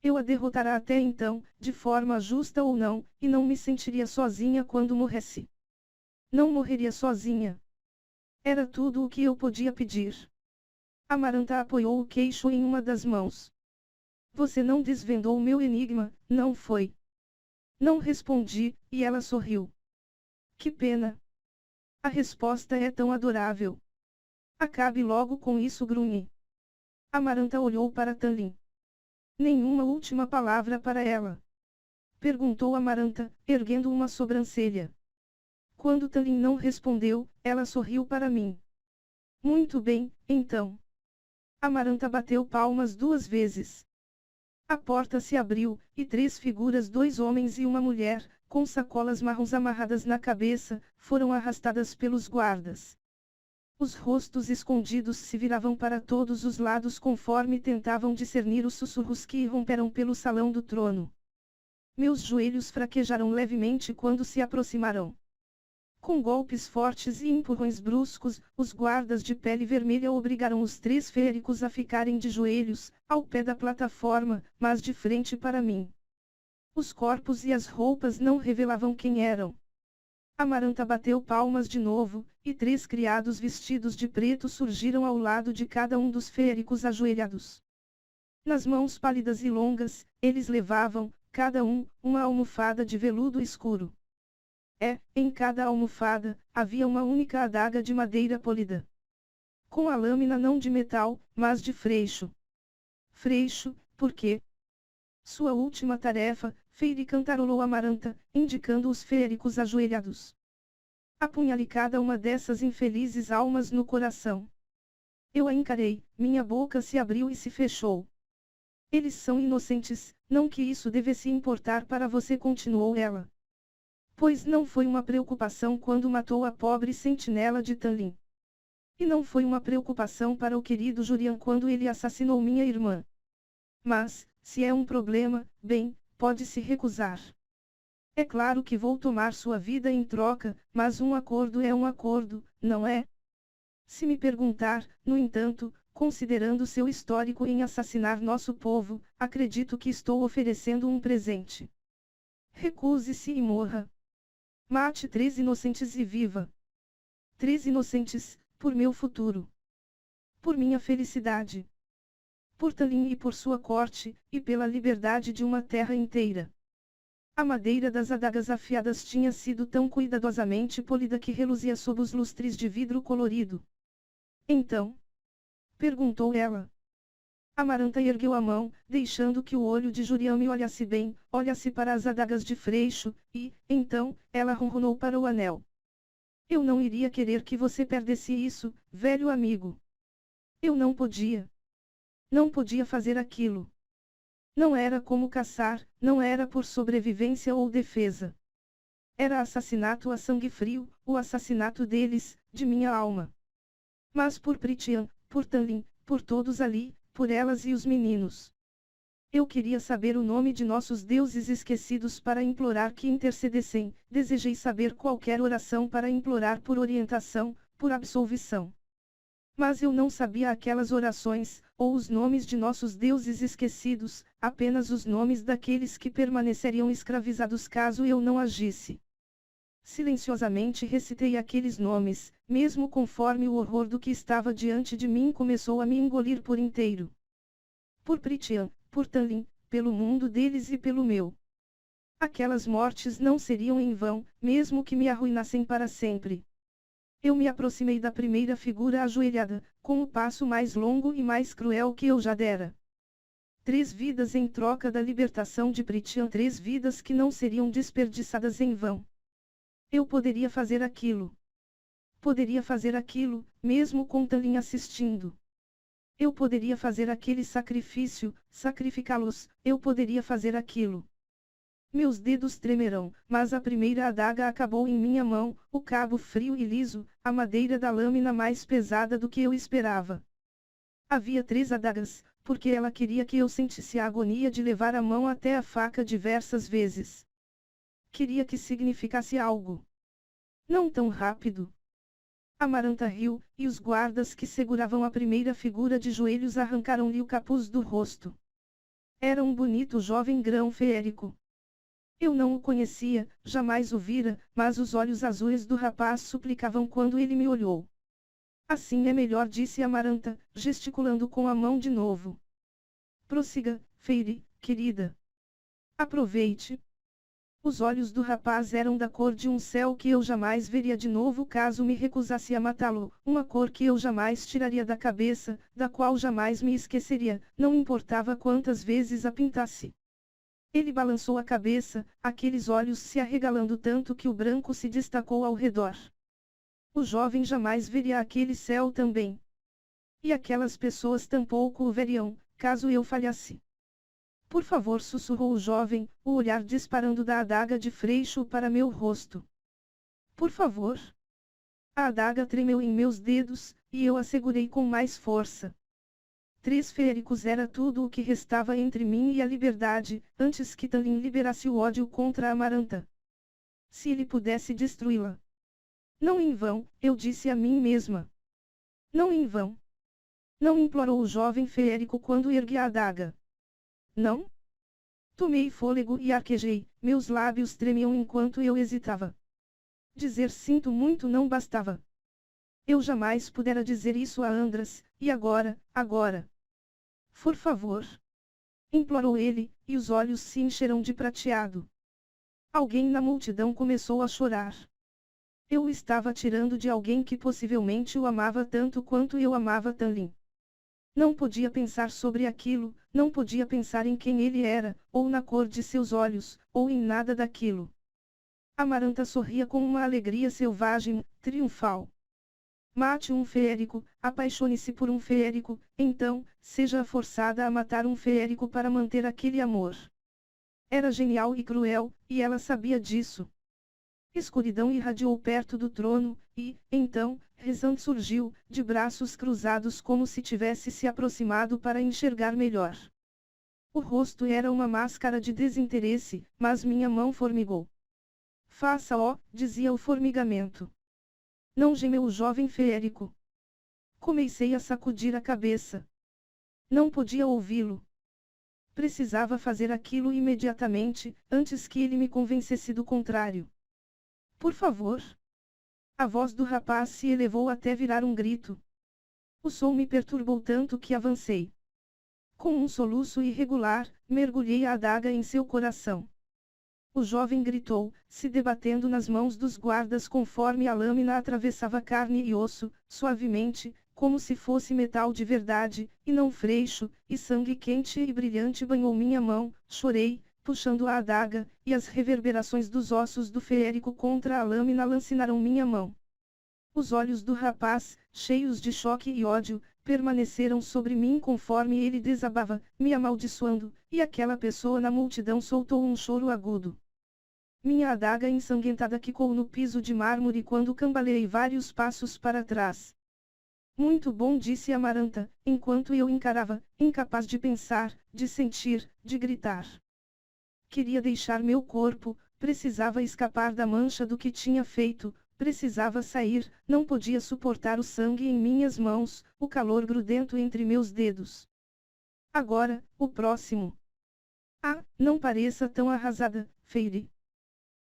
Eu a derrotara até então, de forma justa ou não, e não me sentiria sozinha quando morresse. Não morreria sozinha. Era tudo o que eu podia pedir. Amaranta apoiou o queixo em uma das mãos. Você não desvendou o meu enigma, não foi? Não respondi, e ela sorriu. Que pena. A resposta é tão adorável. Acabe logo com isso, grunhi. Amaranta olhou para Tanlin. Nenhuma última palavra para ela? Perguntou Amaranta, erguendo uma sobrancelha. Quando Tanlin não respondeu, ela sorriu para mim. Muito bem, então. Amaranta bateu palmas 2 vezes. A porta se abriu, e 3 figuras, 2 homens e uma mulher, com sacolas marrons amarradas na cabeça, foram arrastadas pelos guardas. Os rostos escondidos se viravam para todos os lados conforme tentavam discernir os sussurros que irromperam pelo salão do trono. Meus joelhos fraquejaram levemente quando se aproximaram. Com golpes fortes e empurrões bruscos, os guardas de pele vermelha obrigaram os 3 féricos a ficarem de joelhos, ao pé da plataforma, mas de frente para mim. Os corpos e as roupas não revelavam quem eram. Amaranta bateu palmas de novo, e 3 criados vestidos de preto surgiram ao lado de cada um dos féricos ajoelhados. Nas mãos pálidas e longas, eles levavam, cada um, uma almofada de veludo escuro. Em cada almofada, havia uma única adaga de madeira polida. Com a lâmina não de metal, mas de freixo. Freixo, por quê? Sua última tarefa, Feire cantarolou Amaranta, indicando os féricos ajoelhados. Apunhale cada uma dessas infelizes almas no coração. Eu a encarei, minha boca se abriu e se fechou. Eles são inocentes, não que isso devesse importar para você, continuou ela. Pois não foi uma preocupação quando matou a pobre sentinela de Tanlin. E não foi uma preocupação para o querido Jurian quando ele assassinou minha irmã. Mas, se é um problema, bem, pode se recusar. É claro que vou tomar sua vida em troca, mas um acordo é um acordo, não é? Se me perguntar, no entanto, considerando seu histórico em assassinar nosso povo, acredito que estou oferecendo um presente. Recuse-se e morra. Mate 3 inocentes e viva. 3 inocentes, por meu futuro. Por minha felicidade. Por Tanlin e por sua corte, e pela liberdade de uma terra inteira. A madeira das adagas afiadas tinha sido tão cuidadosamente polida que reluzia sob os lustres de vidro colorido. Então? Perguntou ela. Amaranta ergueu a mão, deixando que o olho de Jurian me olhasse bem, olhasse para as adagas de freixo, e, então, ela ronronou para o anel. Eu não iria querer que você perdesse isso, velho amigo. Eu não podia. Não podia fazer aquilo. Não era como caçar, não era por sobrevivência ou defesa. Era assassinato a sangue frio, o assassinato deles, de minha alma. Mas por Prythian, por Tanlin, por todos ali, por elas e os meninos. Eu queria saber o nome de nossos deuses esquecidos para implorar que intercedessem, desejei saber qualquer oração para implorar por orientação, por absolvição. Mas eu não sabia aquelas orações, ou os nomes de nossos deuses esquecidos, apenas os nomes daqueles que permaneceriam escravizados caso eu não agisse. Silenciosamente recitei aqueles nomes, mesmo conforme o horror do que estava diante de mim começou a me engolir por inteiro. Por Prythian, por Tanlin, pelo mundo deles e pelo meu. Aquelas mortes não seriam em vão, mesmo que me arruinassem para sempre. Eu me aproximei da primeira figura ajoelhada, com o passo mais longo e mais cruel que eu já dera. 3 vidas em troca da libertação de Prythian, 3 vidas que não seriam desperdiçadas em vão. Eu poderia fazer aquilo. Poderia fazer aquilo, mesmo com Tanlin assistindo. Eu poderia fazer aquele sacrifício, sacrificá-los, eu poderia fazer aquilo. meus dedos tremerão, mas a primeira adaga acabou em minha mão, o cabo frio e liso, a madeira da lâmina mais pesada do que eu esperava. Havia 3 adagas, porque ela queria que eu sentisse a agonia de levar a mão até a faca diversas vezes. Queria que significasse algo. Não tão rápido. Amaranta riu, e os guardas que seguravam a primeira figura de joelhos arrancaram-lhe o capuz do rosto. Era um bonito jovem grão feérico. Eu não o conhecia, jamais o vira, mas os olhos azuis do rapaz suplicavam quando ele me olhou. Assim é melhor, disse Amaranta, gesticulando com a mão de novo. Prossiga, Feire, querida. Aproveite. Os olhos do rapaz eram da cor de um céu que eu jamais veria de novo caso me recusasse a matá-lo, uma cor que eu jamais tiraria da cabeça, da qual jamais me esqueceria, não importava quantas vezes a pintasse. Ele balançou a cabeça, aqueles olhos se arregalando tanto que o branco se destacou ao redor. O jovem jamais veria aquele céu também. E aquelas pessoas tampouco o veriam, caso eu falhasse. Por favor, sussurrou o jovem, o olhar disparando da adaga de Freixo para meu rosto. Por favor. A adaga tremeu em meus dedos, e eu a segurei com mais força. 3 feéricos era tudo o que restava entre mim e a liberdade, antes que Talin liberasse o ódio contra Amaranta. Se ele pudesse destruí-la. Não em vão, eu disse a mim mesma. Não em vão. Não, implorou o jovem feérico quando ergui a adaga. Não? Tomei fôlego e arquejei, meus lábios tremiam enquanto eu hesitava. Dizer sinto muito não bastava. Eu jamais pudera dizer isso a Andras, e agora. Por favor. Implorou ele, e os olhos se encheram de prateado. Alguém na multidão começou a chorar. Eu o estava tirando de alguém que possivelmente o amava tanto quanto eu amava Talin. Não podia pensar sobre aquilo, não podia pensar em quem ele era, ou na cor de seus olhos, ou em nada daquilo. Amaranta sorria com uma alegria selvagem, triunfal. Mate um feérico, apaixone-se por um feérico, então, seja forçada a matar um feérico para manter aquele amor. Era genial e cruel, e ela sabia disso. Escuridão irradiou perto do trono, e, então, Rezant surgiu, de braços cruzados como se tivesse se aproximado para enxergar melhor. O rosto era uma máscara de desinteresse, mas minha mão formigou. Faça-o, dizia o formigamento. Não, gemeu o jovem feérico. Comecei a sacudir a cabeça. Não podia ouvi-lo. Precisava fazer aquilo imediatamente, antes que ele me convencesse do contrário. Por favor. A voz do rapaz se elevou até virar um grito. O som me perturbou tanto que avancei. Com um soluço irregular, mergulhei a adaga em seu coração. O jovem gritou, se debatendo nas mãos dos guardas conforme a lâmina atravessava carne e osso, suavemente, como se fosse metal de verdade, e não freixo, e sangue quente e brilhante banhou minha mão. Chorei, puxando a adaga, e as reverberações dos ossos do feérico contra a lâmina lancinaram minha mão. Os olhos do rapaz, cheios de choque e ódio, permaneceram sobre mim conforme ele desabava, me amaldiçoando, e aquela pessoa na multidão soltou um choro agudo. Minha adaga ensanguentada quicou no piso de mármore quando cambaleei vários passos para trás. Muito bom, disse Amaranta, enquanto eu encarava, incapaz de pensar, de sentir, de gritar. Queria deixar meu corpo, precisava escapar da mancha do que tinha feito, precisava sair, não podia suportar o sangue em minhas mãos, o calor grudento entre meus dedos. Agora, o próximo. Ah, não pareça tão arrasada, Feire.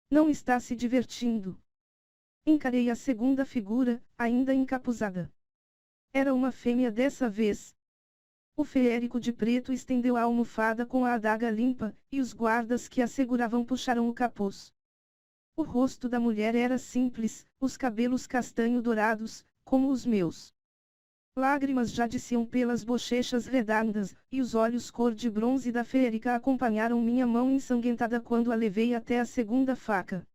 Não está se divertindo. Encarei a segunda figura, ainda encapuzada. Era uma fêmea dessa vez. O feérico de preto estendeu a almofada com a adaga limpa, e os guardas que a seguravam puxaram o capuz. O rosto da mulher era simples, os cabelos castanho-dourados, como os meus. Lágrimas já desciam pelas bochechas redondas, e os olhos cor de bronze da feérica acompanharam minha mão ensanguentada quando a levei até a segunda faca.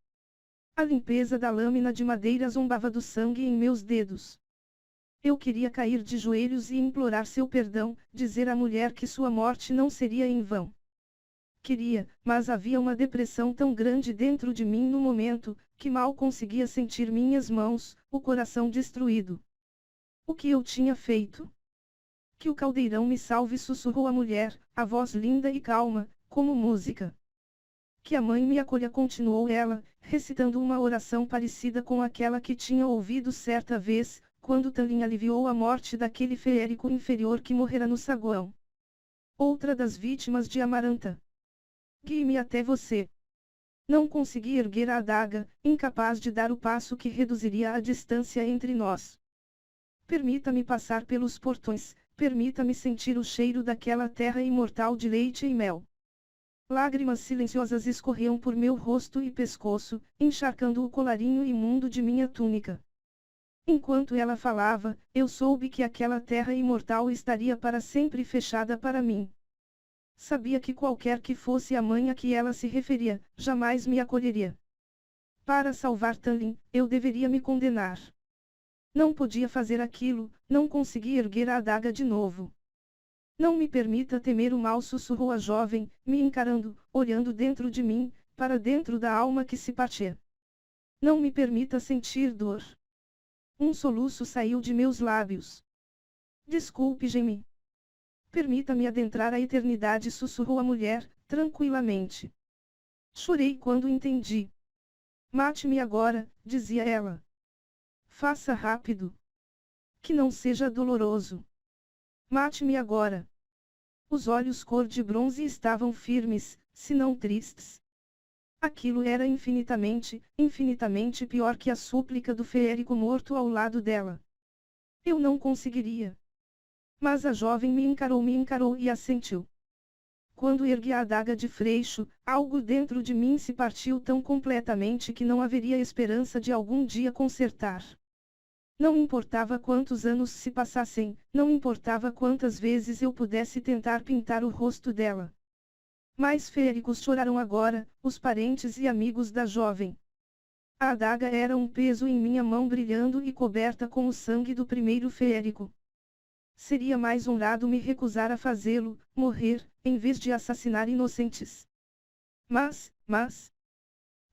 A limpeza da lâmina de madeira zombava do sangue em meus dedos. Eu queria cair de joelhos e implorar seu perdão, dizer à mulher que sua morte não seria em vão. queria, mas havia uma depressão tão grande dentro de mim no momento, que mal conseguia sentir minhas mãos, o coração destruído. O que eu tinha feito? Que o caldeirão me salve, sussurrou a mulher, a voz linda e calma, como música. Que a mãe me acolha, continuou ela, recitando uma oração parecida com aquela que tinha ouvido certa vez, quando Tanlin aliviou a morte daquele feérico inferior que morrera no saguão. Outra das vítimas de Amaranta. Guie-me até você. Não consegui erguer a adaga, incapaz de dar o passo que reduziria a distância entre nós. Permita-me passar pelos portões, permita-me sentir o cheiro daquela terra imortal de leite e mel. Lágrimas silenciosas escorriam por meu rosto e pescoço, encharcando o colarinho imundo de minha túnica. Enquanto ela falava, eu soube que aquela terra imortal estaria para sempre fechada para mim. Sabia que qualquer que fosse a mãe a que ela se referia, jamais me acolheria. Para salvar Tanlin, eu deveria me condenar. Não podia fazer aquilo, não conseguia erguer a adaga de novo. Não me permita temer o mal, sussurrou a jovem, me encarando, olhando dentro de mim, para dentro da alma que se partia. Não me permita sentir dor. Um soluço saiu de meus lábios. Desculpe, gemi. Permita-me adentrar a eternidade, sussurrou a mulher, tranquilamente. Chorei quando entendi. Mate-me agora, dizia ela. Faça rápido. Que não seja doloroso. Mate-me agora. Os olhos cor de bronze estavam firmes, se não tristes. Aquilo era infinitamente, infinitamente pior que a súplica do feérico morto ao lado dela. Eu não conseguiria. Mas a jovem me encarou e assentiu. Quando ergui a adaga de freixo, algo dentro de mim se partiu tão completamente que não haveria esperança de algum dia consertar. Não importava quantos anos se passassem, não importava quantas vezes eu pudesse tentar pintar o rosto dela. Mais feéricos choraram agora, os parentes e amigos da jovem. A adaga era um peso em minha mão brilhando e coberta com o sangue do primeiro feérico. Seria mais honrado me recusar a fazê-lo, morrer, em vez de assassinar inocentes. Mas...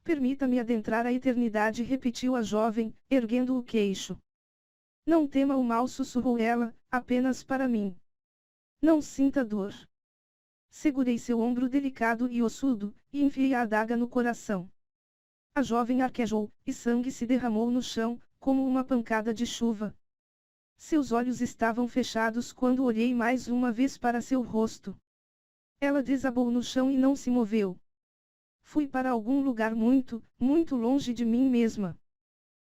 Permita-me adentrar a eternidade, repetiu a jovem, erguendo o queixo. Não tema o mal, sussurrou ela, apenas para mim. Não sinta dor. Segurei seu ombro delicado e ossudo, e enfiei a adaga no coração. A jovem arquejou, e sangue se derramou no chão, como uma pancada de chuva. Seus olhos estavam fechados quando olhei mais uma vez para seu rosto. Ela desabou no chão e não se moveu. Fui para algum lugar muito, muito longe de mim mesma.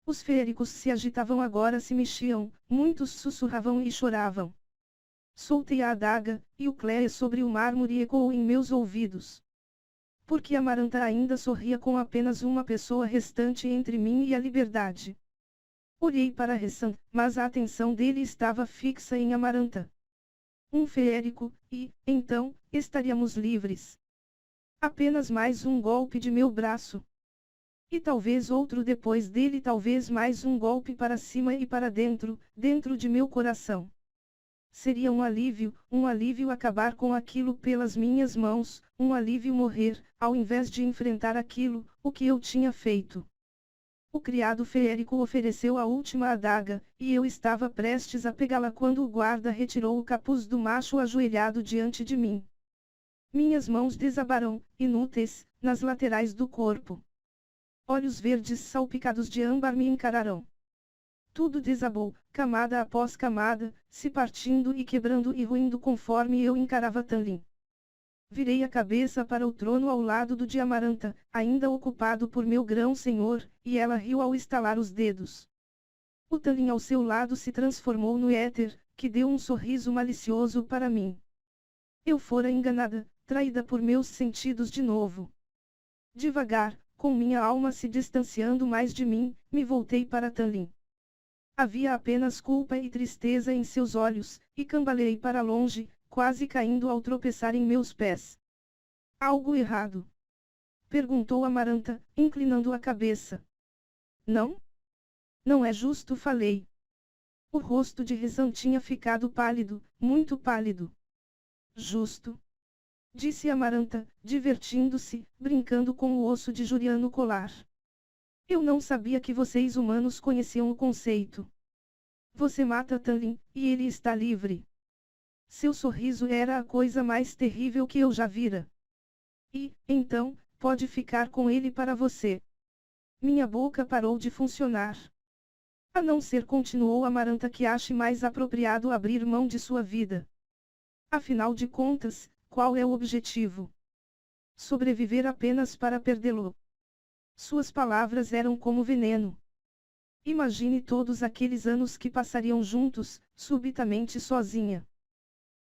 Os feéricos se agitavam agora, se mexiam, muitos sussurravam e choravam. Soltei a adaga, e o clé sobre o mármore ecoou em meus ouvidos. Porque Amaranta ainda sorria com apenas uma pessoa restante entre mim e a liberdade. Olhei para Ressan, mas a atenção dele estava fixa em Amaranta. Um feérico, e, então, estaríamos livres. Apenas mais um golpe de meu braço. E talvez outro depois dele, talvez mais um golpe para cima e para dentro, dentro de meu coração. Seria um alívio acabar com aquilo pelas minhas mãos, um alívio morrer, ao invés de enfrentar aquilo, o que eu tinha feito. O criado feérico ofereceu a última adaga, e eu estava prestes a pegá-la quando o guarda retirou o capuz do macho ajoelhado diante de mim. Minhas mãos desabaram, inúteis, nas laterais do corpo. Olhos verdes salpicados de âmbar me encararam. Tudo desabou, camada após camada, se partindo e quebrando e ruindo conforme eu encarava Tanlin. Virei a cabeça para o trono ao lado do de Amaranta, ainda ocupado por meu grão-senhor, e ela riu ao estalar os dedos. O Tanlin ao seu lado se transformou no éter, que deu um sorriso malicioso para mim. Eu fora enganada, traída por meus sentidos de novo. Devagar, com minha alma se distanciando mais de mim, me voltei para Tanlin. Havia apenas culpa e tristeza em seus olhos, e cambaleei para longe, quase caindo ao tropeçar em meus pés. Algo errado? Perguntou Amaranta, inclinando a cabeça. Não? Não é justo, falei. O rosto de Ressan tinha ficado pálido, muito pálido. Justo? Disse Amaranta, divertindo-se, brincando com o osso de Júria no colar. Eu não sabia que vocês humanos conheciam o conceito. Você mata Tanlin, e ele está livre. Seu sorriso era a coisa mais terrível que eu já vira. E, então, pode ficar com ele para você. Minha boca parou de funcionar. A não ser, continuou Amaranta, que ache mais apropriado abrir mão de sua vida. Afinal de contas, qual é o objetivo? Sobreviver apenas para perdê-lo. Suas palavras eram como veneno. Imagine todos aqueles anos que passariam juntos, subitamente sozinha.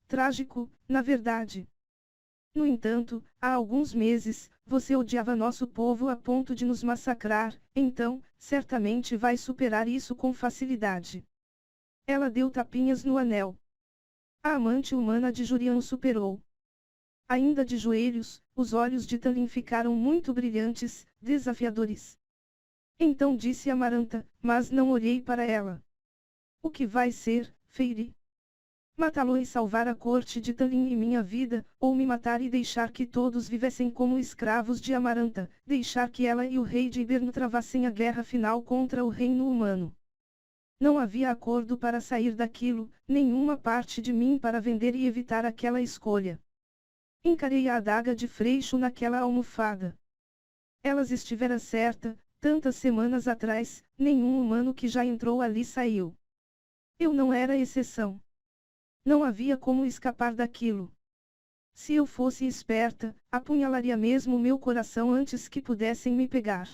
Trágico, na verdade. No entanto, há alguns meses, você odiava nosso povo a ponto de nos massacrar, então, certamente vai superar isso com facilidade. Ela deu tapinhas no anel. A amante humana de Jurian o superou. Ainda de joelhos, os olhos de Tanlin ficaram muito brilhantes, desafiadores. Então disse Amaranta, mas não olhei para ela. O que vai ser, Feiri? Matá-lo e salvar a corte de Tanlin e minha vida, ou me matar e deixar que todos vivessem como escravos de Amaranta, deixar que ela e o rei de Iberno travassem a guerra final contra o reino humano. Não havia acordo para sair daquilo, nenhuma parte de mim para vender e evitar aquela escolha. Encarei a adaga de Freixo naquela almofada. Elas estivera certa, tantas semanas atrás, nenhum humano que já entrou ali saiu. Eu não era exceção. Não havia como escapar daquilo. Se eu fosse esperta, apunhalaria mesmo meu coração antes que pudessem me pegar.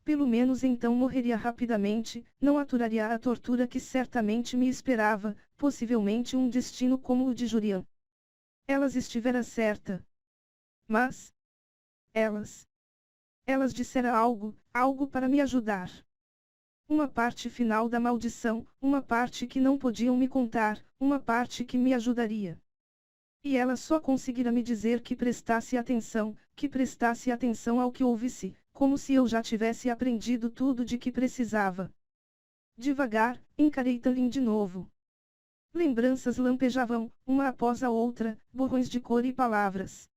Pelo menos então morreria rapidamente, não aturaria a tortura que certamente me esperava, possivelmente um destino como o de Jurian. Elas estivera certa. Mas elas disseram algo para me ajudar. Uma parte final da maldição, uma parte que não podiam me contar, uma parte que me ajudaria. E ela só conseguira me dizer que prestasse atenção ao que ouvisse, como se eu já tivesse aprendido tudo de que precisava. Devagar, encarei Tanlin de novo. Lembranças lampejavam, uma após a outra, borrões de cor e palavras.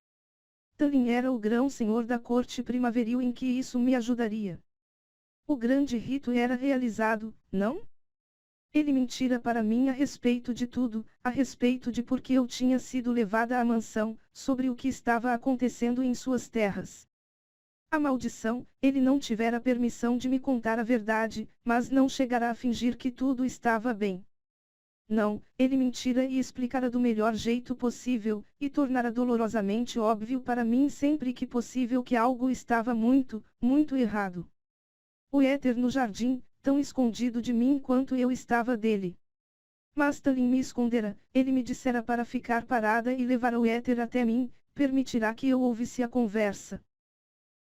Tanlin era o grão-senhor da corte primaveril em que isso me ajudaria. O grande rito era realizado, não? Ele mentira para mim a respeito de tudo, a respeito de por que eu tinha sido levada à mansão, sobre o que estava acontecendo em suas terras. A maldição, ele não tivera permissão de me contar a verdade, mas não chegará a fingir que tudo estava bem. Não, ele mentira e explicará do melhor jeito possível, e tornará dolorosamente óbvio para mim sempre que possível que algo estava muito, muito errado. O éter no jardim, tão escondido de mim quanto eu estava dele. Mas Tanlin me escondera, ele me dissera para ficar parada e levar o éter até mim, permitirá que eu ouvisse a conversa.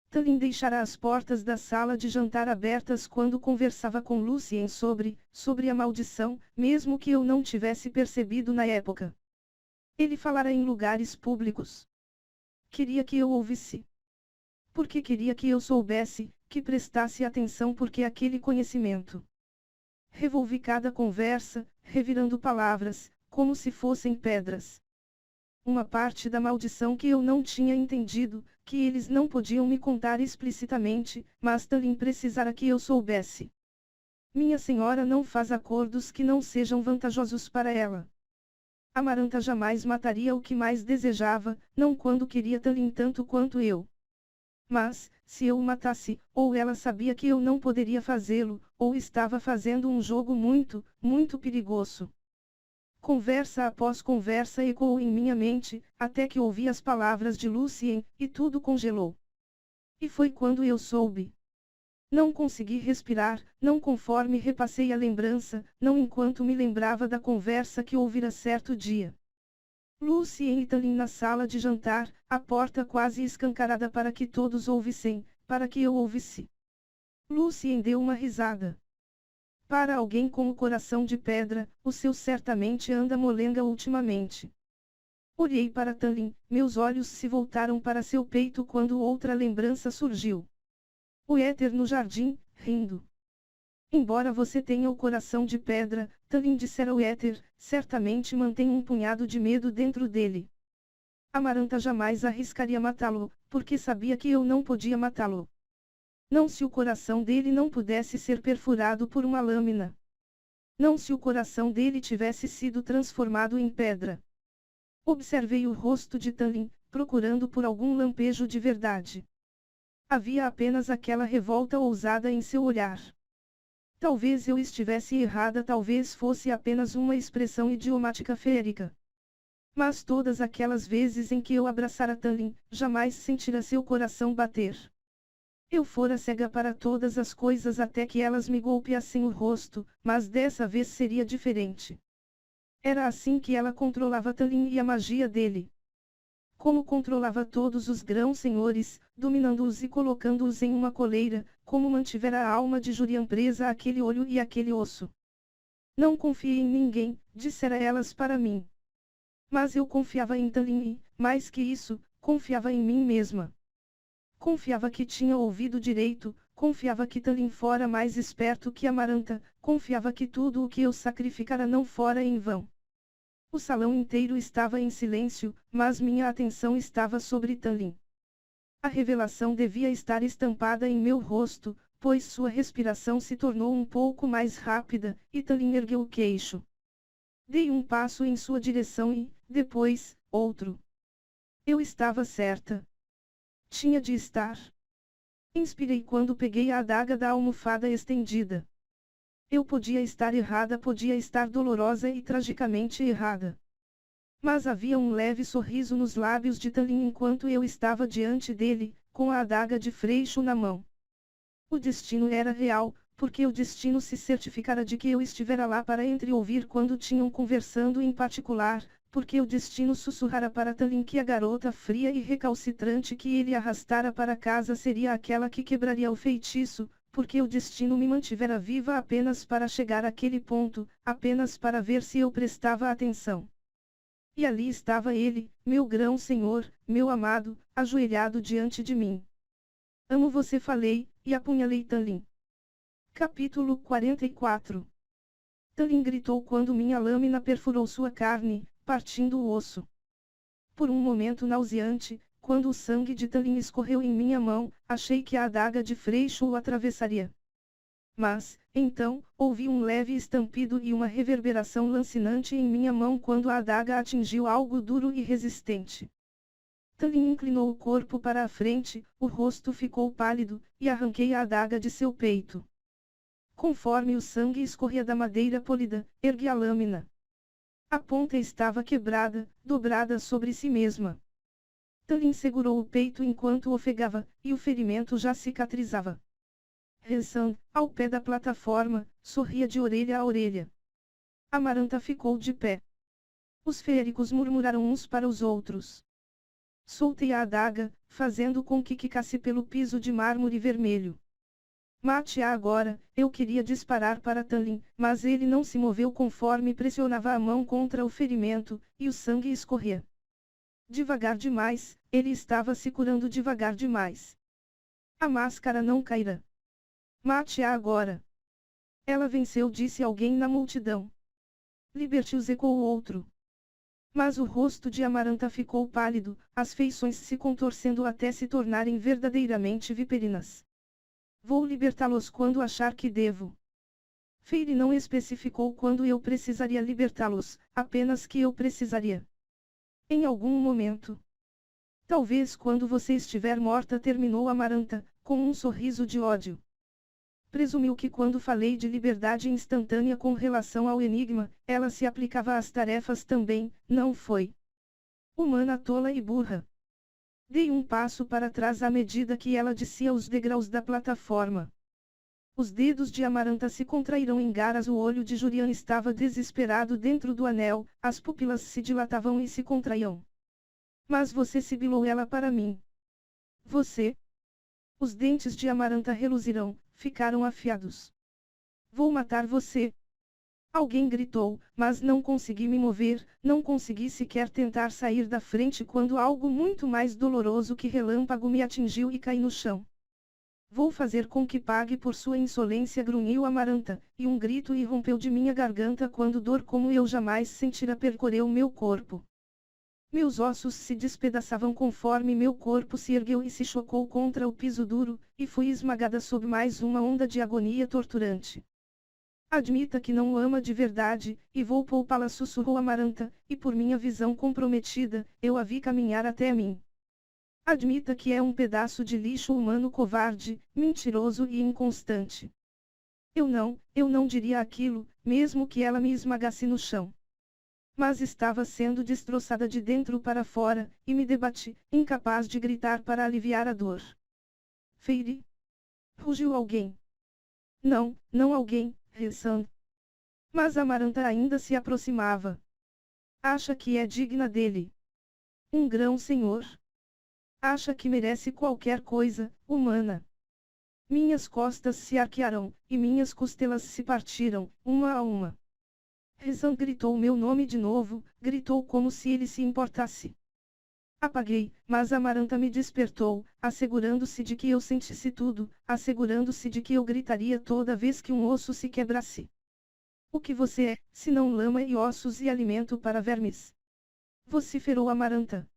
Tanlin deixara as portas da sala de jantar abertas quando conversava com Lucien sobre a maldição, mesmo que eu não tivesse percebido na época. Ele falara em lugares públicos. Queria que eu ouvisse. Porque queria que eu soubesse, que prestasse atenção porque aquele conhecimento. Revolvi cada conversa, revirando palavras, como se fossem pedras. Uma parte da maldição que eu não tinha entendido, que eles não podiam me contar explicitamente, mas Tanlin precisara que eu soubesse. Minha senhora não faz acordos que não sejam vantajosos para ela. Amaranta jamais mataria o que mais desejava, não quando queria Tanlin tanto quanto eu. Mas, se eu o matasse, ou ela sabia que eu não poderia fazê-lo, ou estava fazendo um jogo muito, muito perigoso. Conversa após conversa ecoou em minha mente, até que ouvi as palavras de Lucien, e tudo congelou. E foi quando eu soube. Não consegui respirar, não conforme repassei a lembrança, não enquanto me lembrava da conversa que ouvira certo dia. Lucien e Tanlin na sala de jantar, a porta quase escancarada para que todos ouvissem, para que eu ouvisse. Lucien deu uma risada. Para alguém com o coração de pedra, o seu certamente anda molenga ultimamente. Olhei para Tanlin, meus olhos se voltaram para seu peito quando outra lembrança surgiu. O éter no jardim, rindo. Embora você tenha o coração de pedra, Tanlin dissera o éter, certamente mantém um punhado de medo dentro dele. Amaranta jamais arriscaria matá-lo, porque sabia que eu não podia matá-lo. Não se o coração dele não pudesse ser perfurado por uma lâmina. Não se o coração dele tivesse sido transformado em pedra. Observei o rosto de Tallien, procurando por algum lampejo de verdade. Havia apenas aquela revolta ousada em seu olhar. Talvez eu estivesse errada, talvez fosse apenas uma expressão idiomática férica. Mas todas aquelas vezes em que eu abraçara Tallien, jamais sentira seu coração bater. Eu fora cega para todas as coisas até que elas me golpeassem o rosto, mas dessa vez seria diferente. Era assim que ela controlava Tallien e a magia dele. Como controlava todos os grãos-senhores, dominando-os e colocando-os em uma coleira, como mantivera a alma de Jurian presa àquele olho e àquele osso. Não confiei em ninguém, dissera elas para mim. Mas eu confiava em Tallien e, mais que isso, confiava em mim mesma. Confiava que tinha ouvido direito, confiava que Tallien fora mais esperto que Amaranta, confiava que tudo o que eu sacrificara não fora em vão. O salão inteiro estava em silêncio, mas minha atenção estava sobre Tallien. A revelação devia estar estampada em meu rosto, pois sua respiração se tornou um pouco mais rápida, e Tallien ergueu o queixo. Dei um passo em sua direção e, depois, outro. Eu estava certa. Tinha de estar. Inspirei quando peguei a adaga da almofada estendida. Eu podia estar errada, podia estar dolorosa e tragicamente errada. Mas havia um leve sorriso nos lábios de Tallien enquanto eu estava diante dele, com a adaga de freixo na mão. O destino era real, porque o destino se certificara de que eu estivera lá para entreouvir quando tinham conversando em particular, porque o destino sussurrara para Tallien que a garota fria e recalcitrante que ele arrastara para casa seria aquela que quebraria o feitiço, porque o destino me mantivera viva apenas para chegar àquele ponto, apenas para ver se eu prestava atenção. E ali estava ele, meu grão-senhor, meu amado, ajoelhado diante de mim. Amo você, falei, e apunhalei Tallien. Capítulo 44. Tallien gritou quando minha lâmina perfurou sua carne, partindo o osso. Por um momento nauseante, quando o sangue de Tallien escorreu em minha mão, achei que a adaga de freixo o atravessaria. Mas, então, ouvi um leve estampido e uma reverberação lancinante em minha mão quando a adaga atingiu algo duro e resistente. Tallien inclinou o corpo para a frente, o rosto ficou pálido, e arranquei a adaga de seu peito. Conforme o sangue escorria da madeira polida, ergui a lâmina. A ponta estava quebrada, dobrada sobre si mesma. Tallien segurou o peito enquanto ofegava, e o ferimento já cicatrizava. Ressand, ao pé da plataforma, sorria de orelha a orelha. Amaranta ficou de pé. Os féricos murmuraram uns para os outros. Soltei a adaga, fazendo com que quicasse pelo piso de mármore vermelho. Mate-a agora, eu queria disparar para Tallien, mas ele não se moveu conforme pressionava a mão contra o ferimento, e o sangue escorria. Devagar demais, ele estava se curando devagar demais. A máscara não cairá. Mate-a agora. Ela venceu, disse alguém na multidão. Libertius, ecoou outro. Mas o rosto de Amaranta ficou pálido, as feições se contorcendo até se tornarem verdadeiramente viperinas. Vou libertá-los quando achar que devo. Feire não especificou quando eu precisaria libertá-los, apenas que eu precisaria. Em algum momento. Talvez quando você estiver morta, terminou Amaranta, com um sorriso de ódio. Presumiu que quando falei de liberdade instantânea com relação ao enigma, ela se aplicava às tarefas também, não foi? Humana tola e burra. Dei um passo para trás à medida que ela descia os degraus da plataforma. Os dedos de Amaranta se contraíram em garras, o olho de Jurian estava desesperado dentro do anel, as pupilas se dilatavam e se contraíam. Mas você sibilou ela para mim. Você? Os dentes de Amaranta reluzirão, ficaram afiados. Vou matar você. Alguém gritou, mas não consegui me mover, não consegui sequer tentar sair da frente quando algo muito mais doloroso que relâmpago me atingiu e caí no chão. Vou fazer com que pague por sua insolência, grunhiu Amaranta, e um grito irrompeu de minha garganta quando dor como eu jamais sentira percorreu meu corpo. Meus ossos se despedaçavam conforme meu corpo se ergueu e se chocou contra o piso duro, e fui esmagada sob mais uma onda de agonia torturante. Admita que não o ama de verdade, e vou poupá-la, sussurrou Amaranta, e por minha visão comprometida, eu a vi caminhar até mim. Admita que é um pedaço de lixo humano covarde, mentiroso e inconstante. Eu não diria aquilo, mesmo que ela me esmagasse no chão. Mas estava sendo destroçada de dentro para fora, e me debati, incapaz de gritar para aliviar a dor. Feire? Rugiu alguém. Não alguém, Ressand. Mas Amaranta ainda se aproximava. Acha que é digna dele. Um grão senhor. Acha que merece qualquer coisa, humana. Minhas costas se arquearam, e minhas costelas se partiram, uma a uma. Ressand gritou meu nome de novo, gritou como se ele se importasse. Apaguei, mas Amaranta me despertou, assegurando-se de que eu sentisse tudo, assegurando-se de que eu gritaria toda vez que um osso se quebrasse. O que você é, se não lama e ossos e alimento para vermes? Vociferou Amaranta.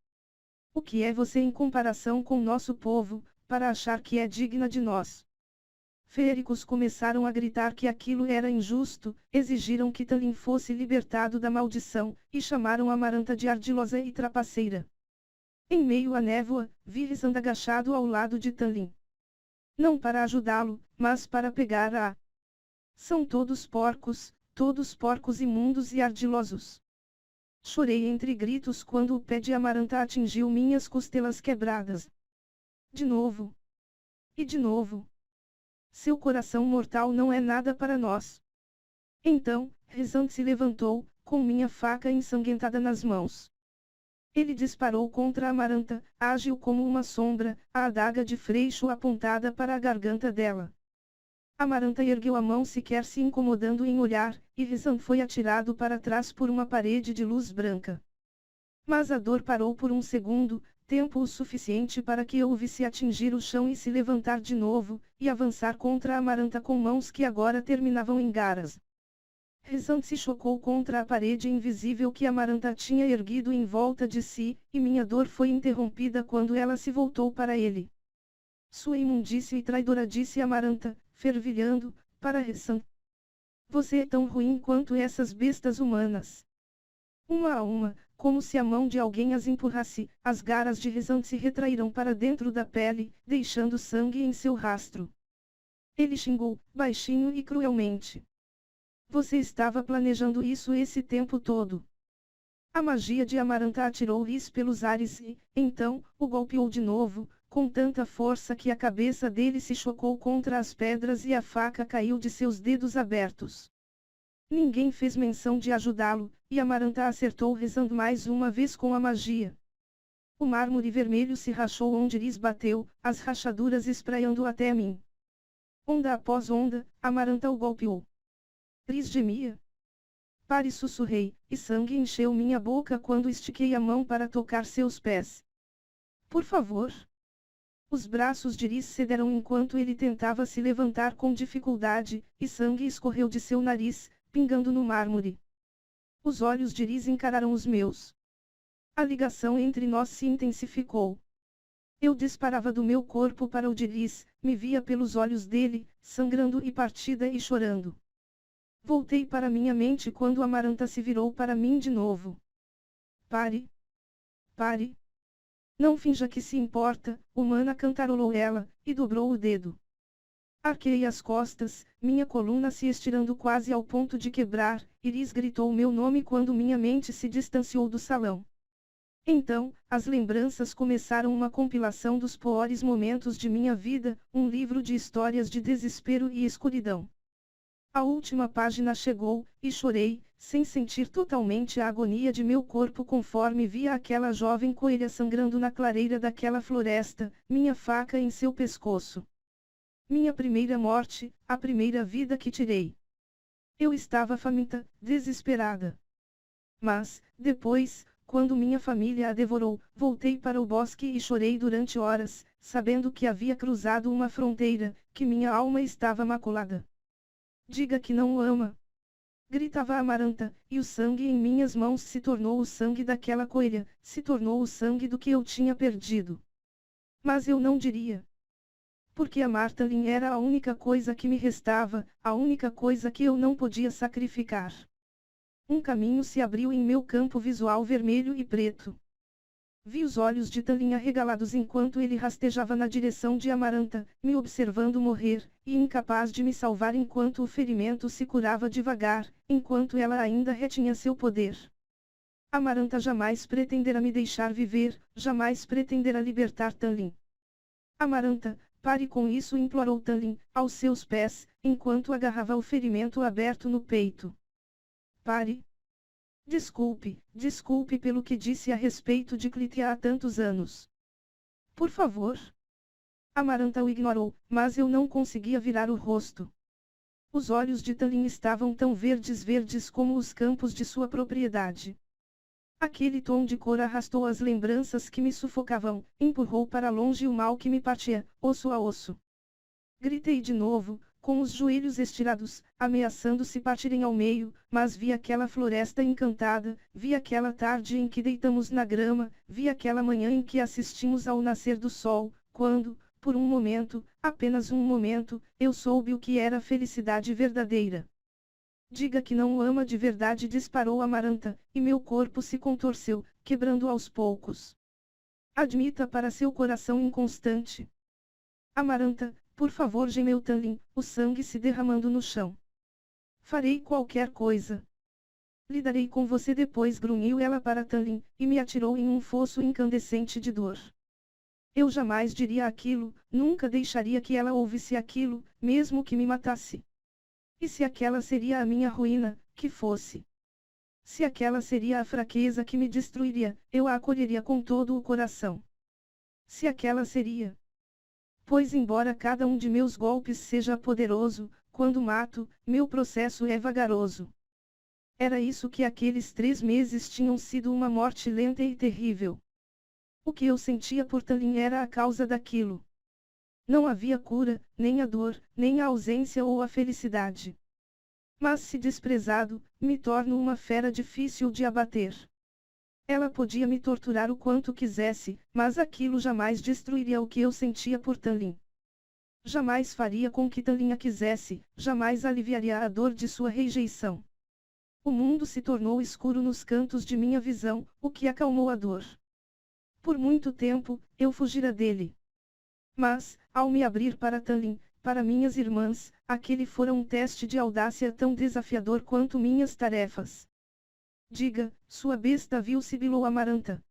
O que é você em comparação com nosso povo, para achar que é digna de nós? Féricos começaram a gritar que aquilo era injusto, exigiram que Talin fosse libertado da maldição, e chamaram Amaranta de ardilosa e trapaceira. Em meio à névoa, vi Ressand agachado ao lado de Talin. Não para ajudá-lo, mas para pegar a... São todos porcos imundos e ardilosos. Chorei entre gritos quando o pé de Amaranta atingiu minhas costelas quebradas. De novo. E de novo. Seu coração mortal não é nada para nós. Então, Ressand se levantou, com minha faca ensanguentada nas mãos. Ele disparou contra Amaranta, ágil como uma sombra, a adaga de freixo apontada para a garganta dela. Amaranta ergueu a mão sequer se incomodando em olhar, e Ressand foi atirado para trás por uma parede de luz branca. Mas a dor parou por um segundo, tempo o suficiente para que eu o visse atingir o chão e se levantar de novo, e avançar contra Amaranta com mãos que agora terminavam em garras. Ressand se chocou contra a parede invisível que Amaranta tinha erguido em volta de si, e minha dor foi interrompida quando ela se voltou para ele. Sua imundícia e traidora, disse Amaranta, fervilhando, para Ressand. Você é tão ruim quanto essas bestas humanas. Uma a uma, como se a mão de alguém as empurrasse, as garras de Ressand se retraíram para dentro da pele, deixando sangue em seu rastro. Ele xingou, baixinho e cruelmente. Você estava planejando isso esse tempo todo. A magia de Amaranta atirou-lhes pelos ares e, então, o golpeou de novo, com tanta força que a cabeça dele se chocou contra as pedras e a faca caiu de seus dedos abertos. Ninguém fez menção de ajudá-lo, e Amaranta acertou Ressand mais uma vez com a magia. O mármore vermelho se rachou onde lhes bateu, as rachaduras espraiando até mim. Onda após onda, Amaranta o golpeou. Tris gemia. Pare, sussurrei, e sangue encheu minha boca quando estiquei a mão para tocar seus pés. Por favor. Os braços de Rhys cederam enquanto ele tentava se levantar com dificuldade, e sangue escorreu de seu nariz, pingando no mármore. Os olhos de Rhys encararam os meus. A ligação entre nós se intensificou. Eu disparava do meu corpo para o de Rhys, me via pelos olhos dele, sangrando e partida e chorando. Voltei para minha mente quando Amaranta se virou para mim de novo. Pare. Pare. Não finja que se importa, humana, cantarolou ela, e dobrou o dedo. Arquei as costas, minha coluna se estirando quase ao ponto de quebrar, e Rhys gritou meu nome quando minha mente se distanciou do salão. Então, as lembranças começaram uma compilação dos piores momentos de minha vida, um livro de histórias de desespero e escuridão. A última página chegou, e chorei, sem sentir totalmente a agonia de meu corpo conforme via aquela jovem coelha sangrando na clareira daquela floresta, minha faca em seu pescoço. Minha primeira morte, a primeira vida que tirei. Eu estava faminta, desesperada. Mas, depois, quando minha família a devorou, voltei para o bosque e chorei durante horas, sabendo que havia cruzado uma fronteira, que minha alma estava maculada. Diga que não o ama. Gritava Amaranta, e o sangue em minhas mãos se tornou o sangue daquela coelha, se tornou o sangue do que eu tinha perdido. Mas eu não diria. Porque a Martalin era a única coisa que me restava, a única coisa que eu não podia sacrificar. Um caminho se abriu em meu campo visual vermelho e preto. Vi os olhos de Talin arregalados enquanto ele rastejava na direção de Amaranta, me observando morrer, e incapaz de me salvar enquanto o ferimento se curava devagar, enquanto ela ainda retinha seu poder. Amaranta jamais pretenderá me deixar viver, jamais pretenderá libertar Talin. Amaranta, pare com isso, implorou Talin, aos seus pés, enquanto agarrava o ferimento aberto no peito. Pare. Desculpe pelo que disse a respeito de Clitia há tantos anos. Por favor. Amaranta o ignorou, mas eu não conseguia virar o rosto. Os olhos de Talin estavam tão verdes como os campos de sua propriedade. Aquele tom de cor arrastou as lembranças que me sufocavam, empurrou para longe o mal que me partia, osso a osso. Gritei de novo, com os joelhos estirados, ameaçando se partirem ao meio, mas vi aquela floresta encantada, vi aquela tarde em que deitamos na grama, vi aquela manhã em que assistimos ao nascer do sol, quando, por um momento, apenas um momento, eu soube o que era felicidade verdadeira. Diga que não o ama de verdade, disparou Amaranta, e meu corpo se contorceu, quebrando aos poucos. Admita para seu coração inconstante. Amaranta, por favor, gemeu Talin, o sangue se derramando no chão. Farei qualquer coisa. Lidarei com você depois, grunhiu ela para Talin, e me atirou em um fosso incandescente de dor. Eu jamais diria aquilo, nunca deixaria que ela ouvisse aquilo, mesmo que me matasse. E se aquela seria a minha ruína, que fosse. Se aquela seria a fraqueza que me destruiria, eu a acolheria com todo o coração. Se aquela seria. Pois embora cada um de meus golpes seja poderoso, quando mato, meu processo é vagaroso. Era isso que aqueles 3 meses tinham sido, uma morte lenta e terrível. O que eu sentia por Talin era a causa daquilo. Não havia cura, nem a dor, nem a ausência ou a felicidade. Mas se desprezado, me torno uma fera difícil de abater. Ela podia me torturar o quanto quisesse, mas aquilo jamais destruiria o que eu sentia por Talin. Jamais faria com que Talin a quisesse, jamais aliviaria a dor de sua rejeição. O mundo se tornou escuro nos cantos de minha visão, o que acalmou a dor. Por muito tempo, eu fugira dele. Mas, ao me abrir para Talin, para minhas irmãs, aquele fora um teste de audácia tão desafiador quanto minhas tarefas. Diga, sua besta vil, sibilou Amaranta.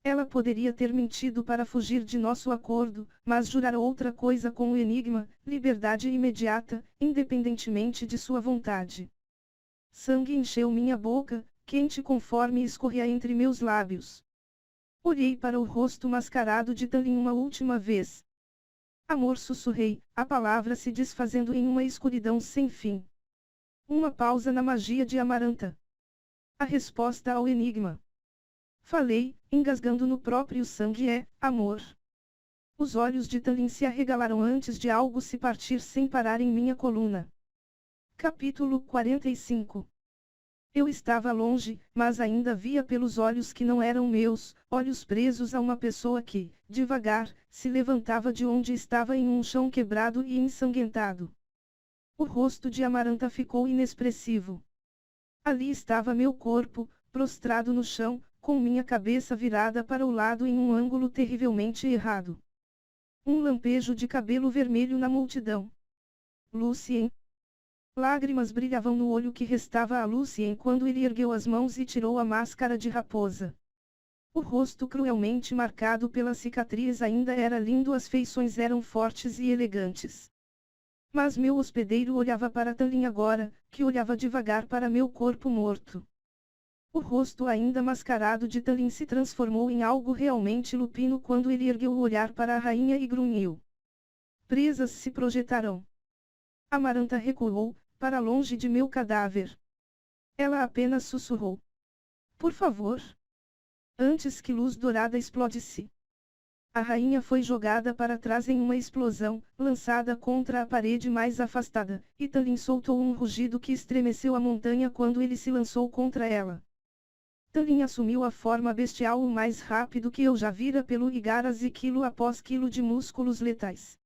Ela poderia ter mentido para fugir de nosso acordo, mas jurar outra coisa com o enigma, liberdade imediata, independentemente de sua vontade. Sangue encheu minha boca, quente conforme escorria entre meus lábios. Olhei para o rosto mascarado de Talin uma última vez. Amor, sussurrei, a palavra se desfazendo em uma escuridão sem fim. Uma pausa na magia de Amaranta. A resposta ao enigma. Falei, engasgando no próprio sangue, é amor. Os olhos de Talin se arregalaram antes de algo se partir sem parar em minha coluna. Capítulo 45. Eu estava longe, mas ainda via pelos olhos que não eram meus, olhos presos a uma pessoa que, devagar, se levantava de onde estava em um chão quebrado e ensanguentado. O rosto de Amaranta ficou inexpressivo. Ali estava meu corpo, prostrado no chão, com minha cabeça virada para o lado em um ângulo terrivelmente errado. Um lampejo de cabelo vermelho na multidão. Lucien. Lágrimas brilhavam no olho que restava a Lucien quando ele ergueu as mãos e tirou a máscara de raposa. O rosto cruelmente marcado pela cicatriz ainda era lindo, as feições eram fortes e elegantes. Mas meu hospedeiro olhava para Talin agora, que olhava devagar para meu corpo morto. O rosto ainda mascarado de Talin se transformou em algo realmente lupino quando ele ergueu o olhar para a rainha e grunhiu. Presas se projetarão. Amaranta recuou, para longe de meu cadáver. Ela apenas sussurrou. Por favor. Antes que luz dourada explodisse. A rainha foi jogada para trás em uma explosão, lançada contra a parede mais afastada, e Tallin soltou um rugido que estremeceu a montanha quando ele se lançou contra ela. Tallin assumiu a forma bestial o mais rápido que eu já vira pelo Igaras e quilo após quilo de músculos letais.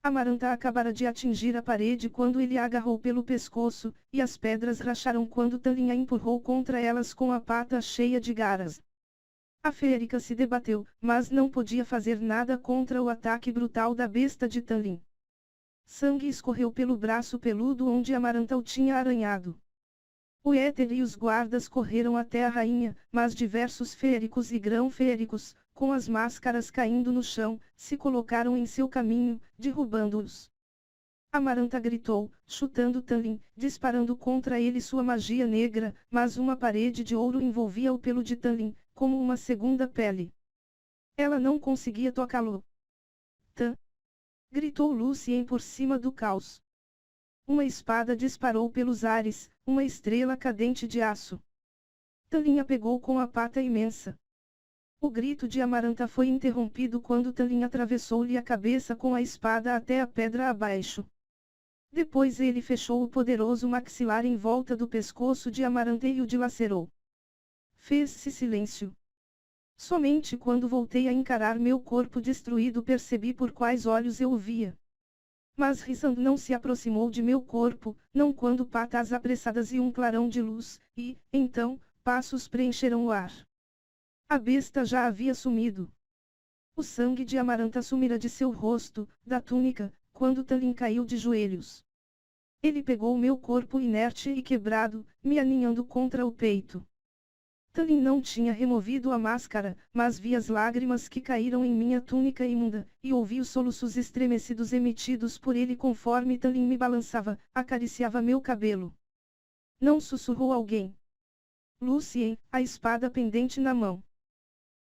Amaranta acabara de atingir a parede quando ele a agarrou pelo pescoço, e as pedras racharam quando Tallin a empurrou contra elas com a pata cheia de garras. A férica se debateu, mas não podia fazer nada contra o ataque brutal da besta de Tallin. Sangue escorreu pelo braço peludo onde Amaranta o tinha arranhado. O éter e os guardas correram até a rainha, mas diversos féricos e grão-féricos, com as máscaras caindo no chão, se colocaram em seu caminho, derrubando-os. Amaranta gritou, chutando Tallin, disparando contra ele sua magia negra, mas uma parede de ouro envolvia o pelo de Tallin, como uma segunda pele. Ela não conseguia tocá-lo. Tã! Gritou Lucien por cima do caos. Uma espada disparou pelos ares, uma estrela cadente de aço. Tallin a pegou com a pata imensa. O grito de Amaranta foi interrompido quando Tallin atravessou-lhe a cabeça com a espada até a pedra abaixo. Depois ele fechou o poderoso maxilar em volta do pescoço de Amaranta e o dilacerou. Fez-se silêncio. Somente quando voltei a encarar meu corpo destruído percebi por quais olhos eu o via. Mas Rissand não se aproximou de meu corpo, não quando patas apressadas e um clarão de luz, e, então, passos preencheram o ar. A besta já havia sumido. O sangue de Amaranta sumira de seu rosto, da túnica, quando Tallin caiu de joelhos. Ele pegou meu corpo inerte e quebrado, me aninhando contra o peito. Tallin não tinha removido a máscara, mas vi as lágrimas que caíram em minha túnica imunda, e ouvi os soluços estremecidos emitidos por ele conforme Tallin me balançava, acariciava meu cabelo. Não sussurrou alguém. Lucien, a espada pendente na mão.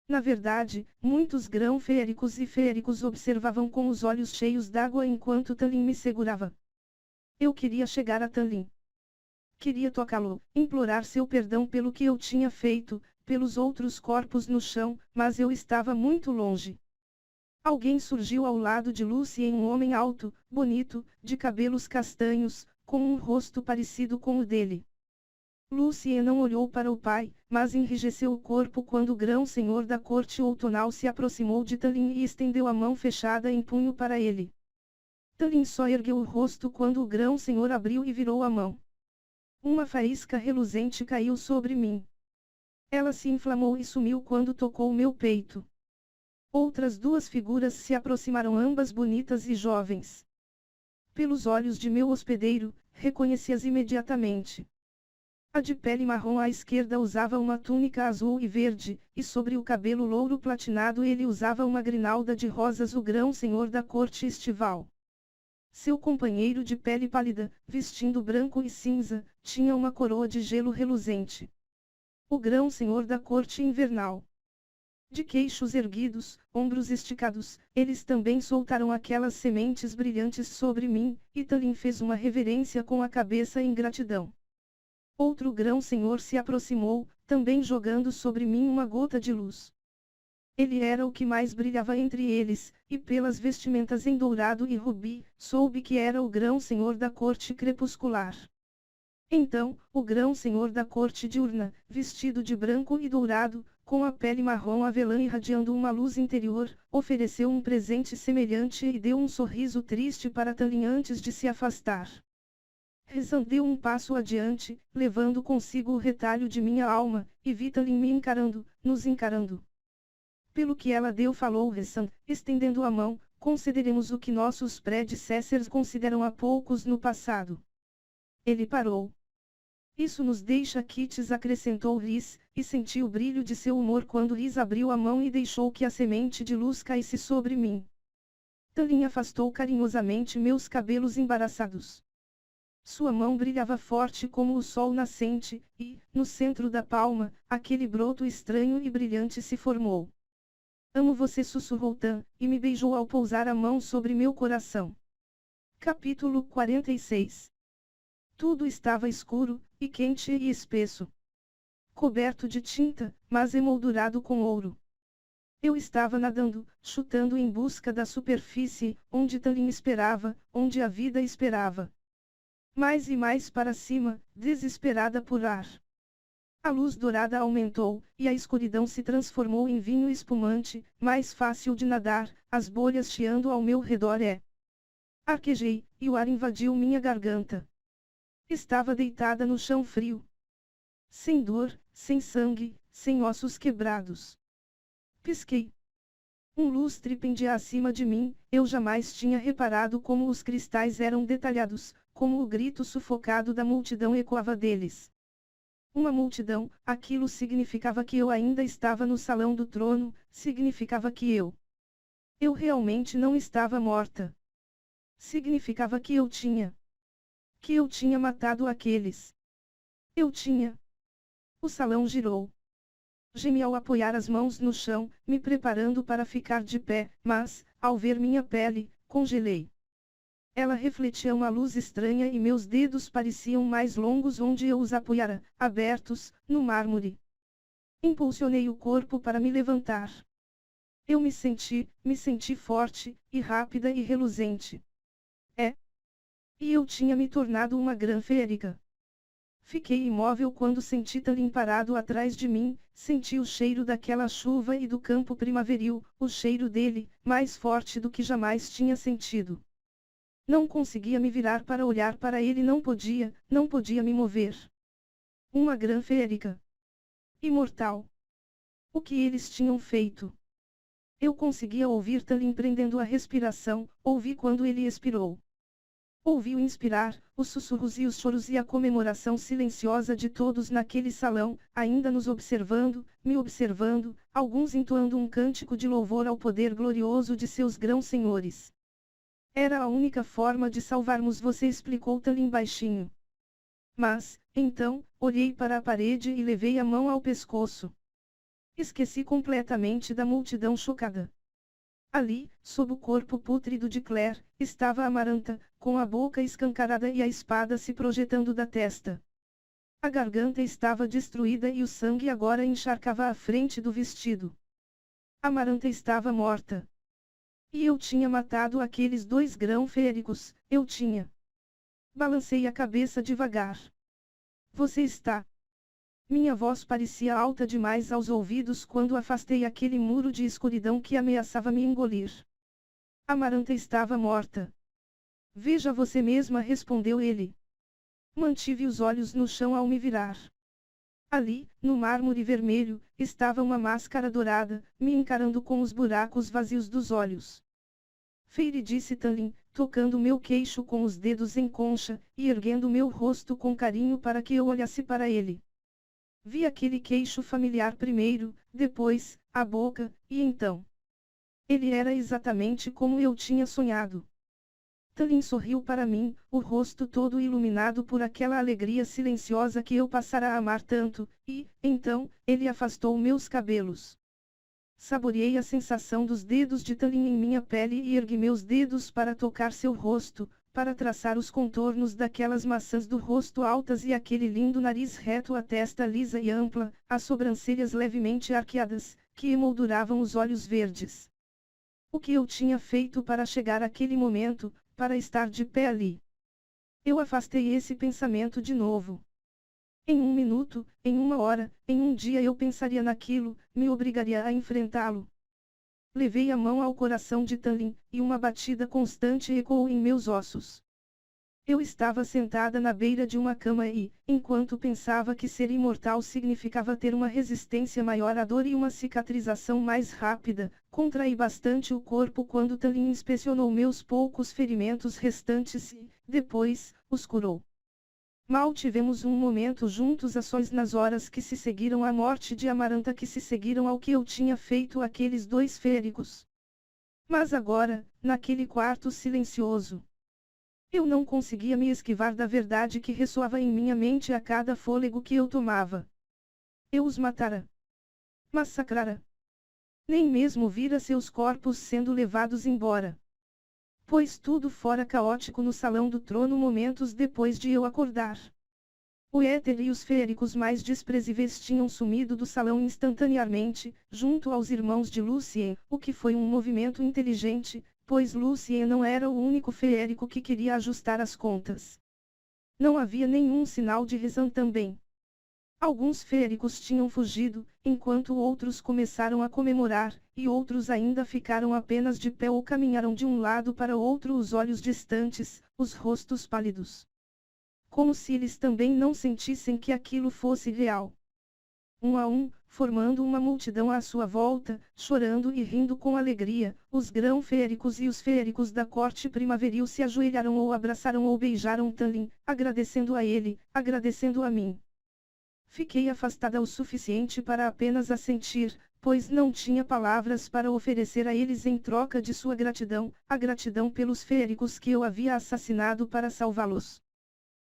Na verdade, muitos grão-féricos e féricos observavam com os olhos cheios d'água enquanto Tallin me segurava. Eu queria chegar a Tallin. Queria tocá-lo, implorar seu perdão pelo que eu tinha feito, pelos outros corpos no chão, mas eu estava muito longe. Alguém surgiu ao lado de Lucien, um homem alto, bonito, de cabelos castanhos, com um rosto parecido com o dele. Lucien não olhou para o pai, mas enrijeceu o corpo quando o grão-senhor da corte outonal se aproximou de Tallin e estendeu a mão fechada em punho para ele. Tallin só ergueu o rosto quando o grão-senhor abriu e virou a mão. Uma faísca reluzente caiu sobre mim. Ela se inflamou e sumiu quando tocou meu peito. Outras duas figuras se aproximaram, ambas bonitas e jovens. Pelos olhos de meu hospedeiro, reconheci-as imediatamente. A de pele marrom à esquerda usava uma túnica azul e verde, e sobre o cabelo louro platinado ele usava uma grinalda de rosas, o grão-senhor da corte estival. Seu companheiro de pele pálida, vestindo branco e cinza, tinha uma coroa de gelo reluzente. O grão-senhor da corte invernal. De queixos erguidos, ombros esticados, eles também soltaram aquelas sementes brilhantes sobre mim, e Tallin fez uma reverência com a cabeça em gratidão. Outro grão-senhor se aproximou, também jogando sobre mim uma gota de luz. Ele era o que mais brilhava entre eles, e pelas vestimentas em dourado e rubi, soube que era o grão-senhor da corte crepuscular. Então, o grão-senhor da corte diurna, vestido de branco e dourado, com a pele marrom avelã irradiando uma luz interior, ofereceu um presente semelhante e deu um sorriso triste para Tallin antes de se afastar. Rissand deu um passo adiante, levando consigo o retalho de minha alma, e vi Tallin me encarando, nos encarando. Pelo que ela deu, falou Rissand, estendendo a mão, concederemos o que nossos predecessores consideram há poucos no passado. Ele parou. Isso nos deixa quites, acrescentou Rhys, e senti o brilho de seu humor quando Rhys abriu a mão e deixou que a semente de luz caísse sobre mim. Tallin afastou carinhosamente meus cabelos embaraçados. Sua mão brilhava forte como o sol nascente, e, no centro da palma, aquele broto estranho e brilhante se formou. Amo você, sussurrou Tan, e me beijou ao pousar a mão sobre meu coração. Capítulo 46. Tudo estava escuro, e quente e espesso. Coberto de tinta, mas emoldurado com ouro. Eu estava nadando, chutando em busca da superfície, onde Talin esperava, onde a vida esperava. Mais e mais para cima, desesperada por ar. A luz dourada aumentou, e a escuridão se transformou em vinho espumante, mais fácil de nadar, as bolhas chiando ao meu redor. Arquejei, e o ar invadiu minha garganta. Estava deitada no chão frio. Sem dor, sem sangue, sem ossos quebrados. Pisquei. Um lustre pendia acima de mim, eu jamais tinha reparado como os cristais eram detalhados, como o grito sufocado da multidão ecoava deles. Uma multidão, aquilo significava que eu ainda estava no salão do trono, significava que eu realmente não estava morta. Significava que eu tinha matado aqueles. Eu tinha. O salão girou. Gemi ao apoiar as mãos no chão, me preparando para ficar de pé, mas, ao ver minha pele, congelei. Ela refletia uma luz estranha e meus dedos pareciam mais longos onde eu os apoiara, abertos, no mármore. Impulsionei o corpo para me levantar. Eu me senti forte, e rápida e reluzente. E eu tinha me tornado uma grã férica. Fiquei imóvel quando senti Talin parado atrás de mim, senti o cheiro daquela chuva e do campo primaveril, o cheiro dele, mais forte do que jamais tinha sentido. Não conseguia me virar para olhar para ele, não podia me mover. Uma grã férica. Imortal. O que eles tinham feito? Eu conseguia ouvir Talin prendendo a respiração, ouvi quando ele expirou. Ouviu inspirar, os sussurros e os choros e a comemoração silenciosa de todos naquele salão, ainda nos observando, me observando, alguns entoando um cântico de louvor ao poder glorioso de seus grãos senhores. Era a única forma de salvarmos você, explicou Talin baixinho. Mas, então, olhei para a parede e levei a mão ao pescoço. Esqueci completamente da multidão chocada. Ali, sob o corpo pútrido de Claire, estava Amaranta, com a boca escancarada e a espada se projetando da testa. A garganta estava destruída e o sangue agora encharcava a frente do vestido. Amaranta estava morta. E eu tinha matado aqueles 2 grãos féricos, eu tinha. Balancei a cabeça devagar. Você está... Minha voz parecia alta demais aos ouvidos quando afastei aquele muro de escuridão que ameaçava me engolir. Amaranta estava morta. Veja você mesma, respondeu ele. Mantive os olhos no chão ao me virar. Ali, no mármore vermelho, estava uma máscara dourada, me encarando com os buracos vazios dos olhos. Feire, disse Talin, tocando meu queixo com os dedos em concha, e erguendo meu rosto com carinho para que eu olhasse para ele. Vi aquele queixo familiar primeiro, depois, a boca, e então. Ele era exatamente como eu tinha sonhado. Talin sorriu para mim, o rosto todo iluminado por aquela alegria silenciosa que eu passara a amar tanto, e, então, ele afastou meus cabelos. Saboreei a sensação dos dedos de Talin em minha pele e ergui meus dedos para tocar seu rosto, para traçar os contornos daquelas maçãs do rosto altas e aquele lindo nariz reto, a testa lisa e ampla, as sobrancelhas levemente arqueadas, que emolduravam os olhos verdes. O que eu tinha feito para chegar àquele momento, para estar de pé ali? Eu afastei esse pensamento de novo. Em 1 minuto, em 1 hora, em 1 dia eu pensaria naquilo, me obrigaria a enfrentá-lo. Levei a mão ao coração de Talin, e uma batida constante ecoou em meus ossos. Eu estava sentada na beira de uma cama e, enquanto pensava que ser imortal significava ter uma resistência maior à dor e uma cicatrização mais rápida, contraí bastante o corpo quando Talin inspecionou meus poucos ferimentos restantes e, depois, os curou. Mal tivemos um momento juntos a sós nas horas que se seguiram à morte de Amaranta, que se seguiram ao que eu tinha feito àqueles 2 féricos. Mas agora, naquele quarto silencioso, eu não conseguia me esquivar da verdade que ressoava em minha mente a cada fôlego que eu tomava. Eu os matara. Massacrara. Nem mesmo vira seus corpos sendo levados embora. Pois tudo fora caótico no salão do trono momentos depois de eu acordar. O éter e os feéricos mais desprezíveis tinham sumido do salão instantaneamente, junto aos irmãos de Lucien, o que foi um movimento inteligente, pois Lucien não era o único feérico que queria ajustar as contas. Não havia nenhum sinal de Rezan também. Alguns feéricos tinham fugido, enquanto outros começaram a comemorar, e outros ainda ficaram apenas de pé ou caminharam de um lado para outro, os olhos distantes, os rostos pálidos. Como se eles também não sentissem que aquilo fosse real. Um a um, formando uma multidão à sua volta, chorando e rindo com alegria, os grão-feéricos e os feéricos da corte primaveril se ajoelharam ou abraçaram ou beijaram Tanlin, agradecendo a ele, agradecendo a mim. Fiquei afastada o suficiente para apenas assentir, pois não tinha palavras para oferecer a eles em troca de sua gratidão, a gratidão pelos feéricos que eu havia assassinado para salvá-los.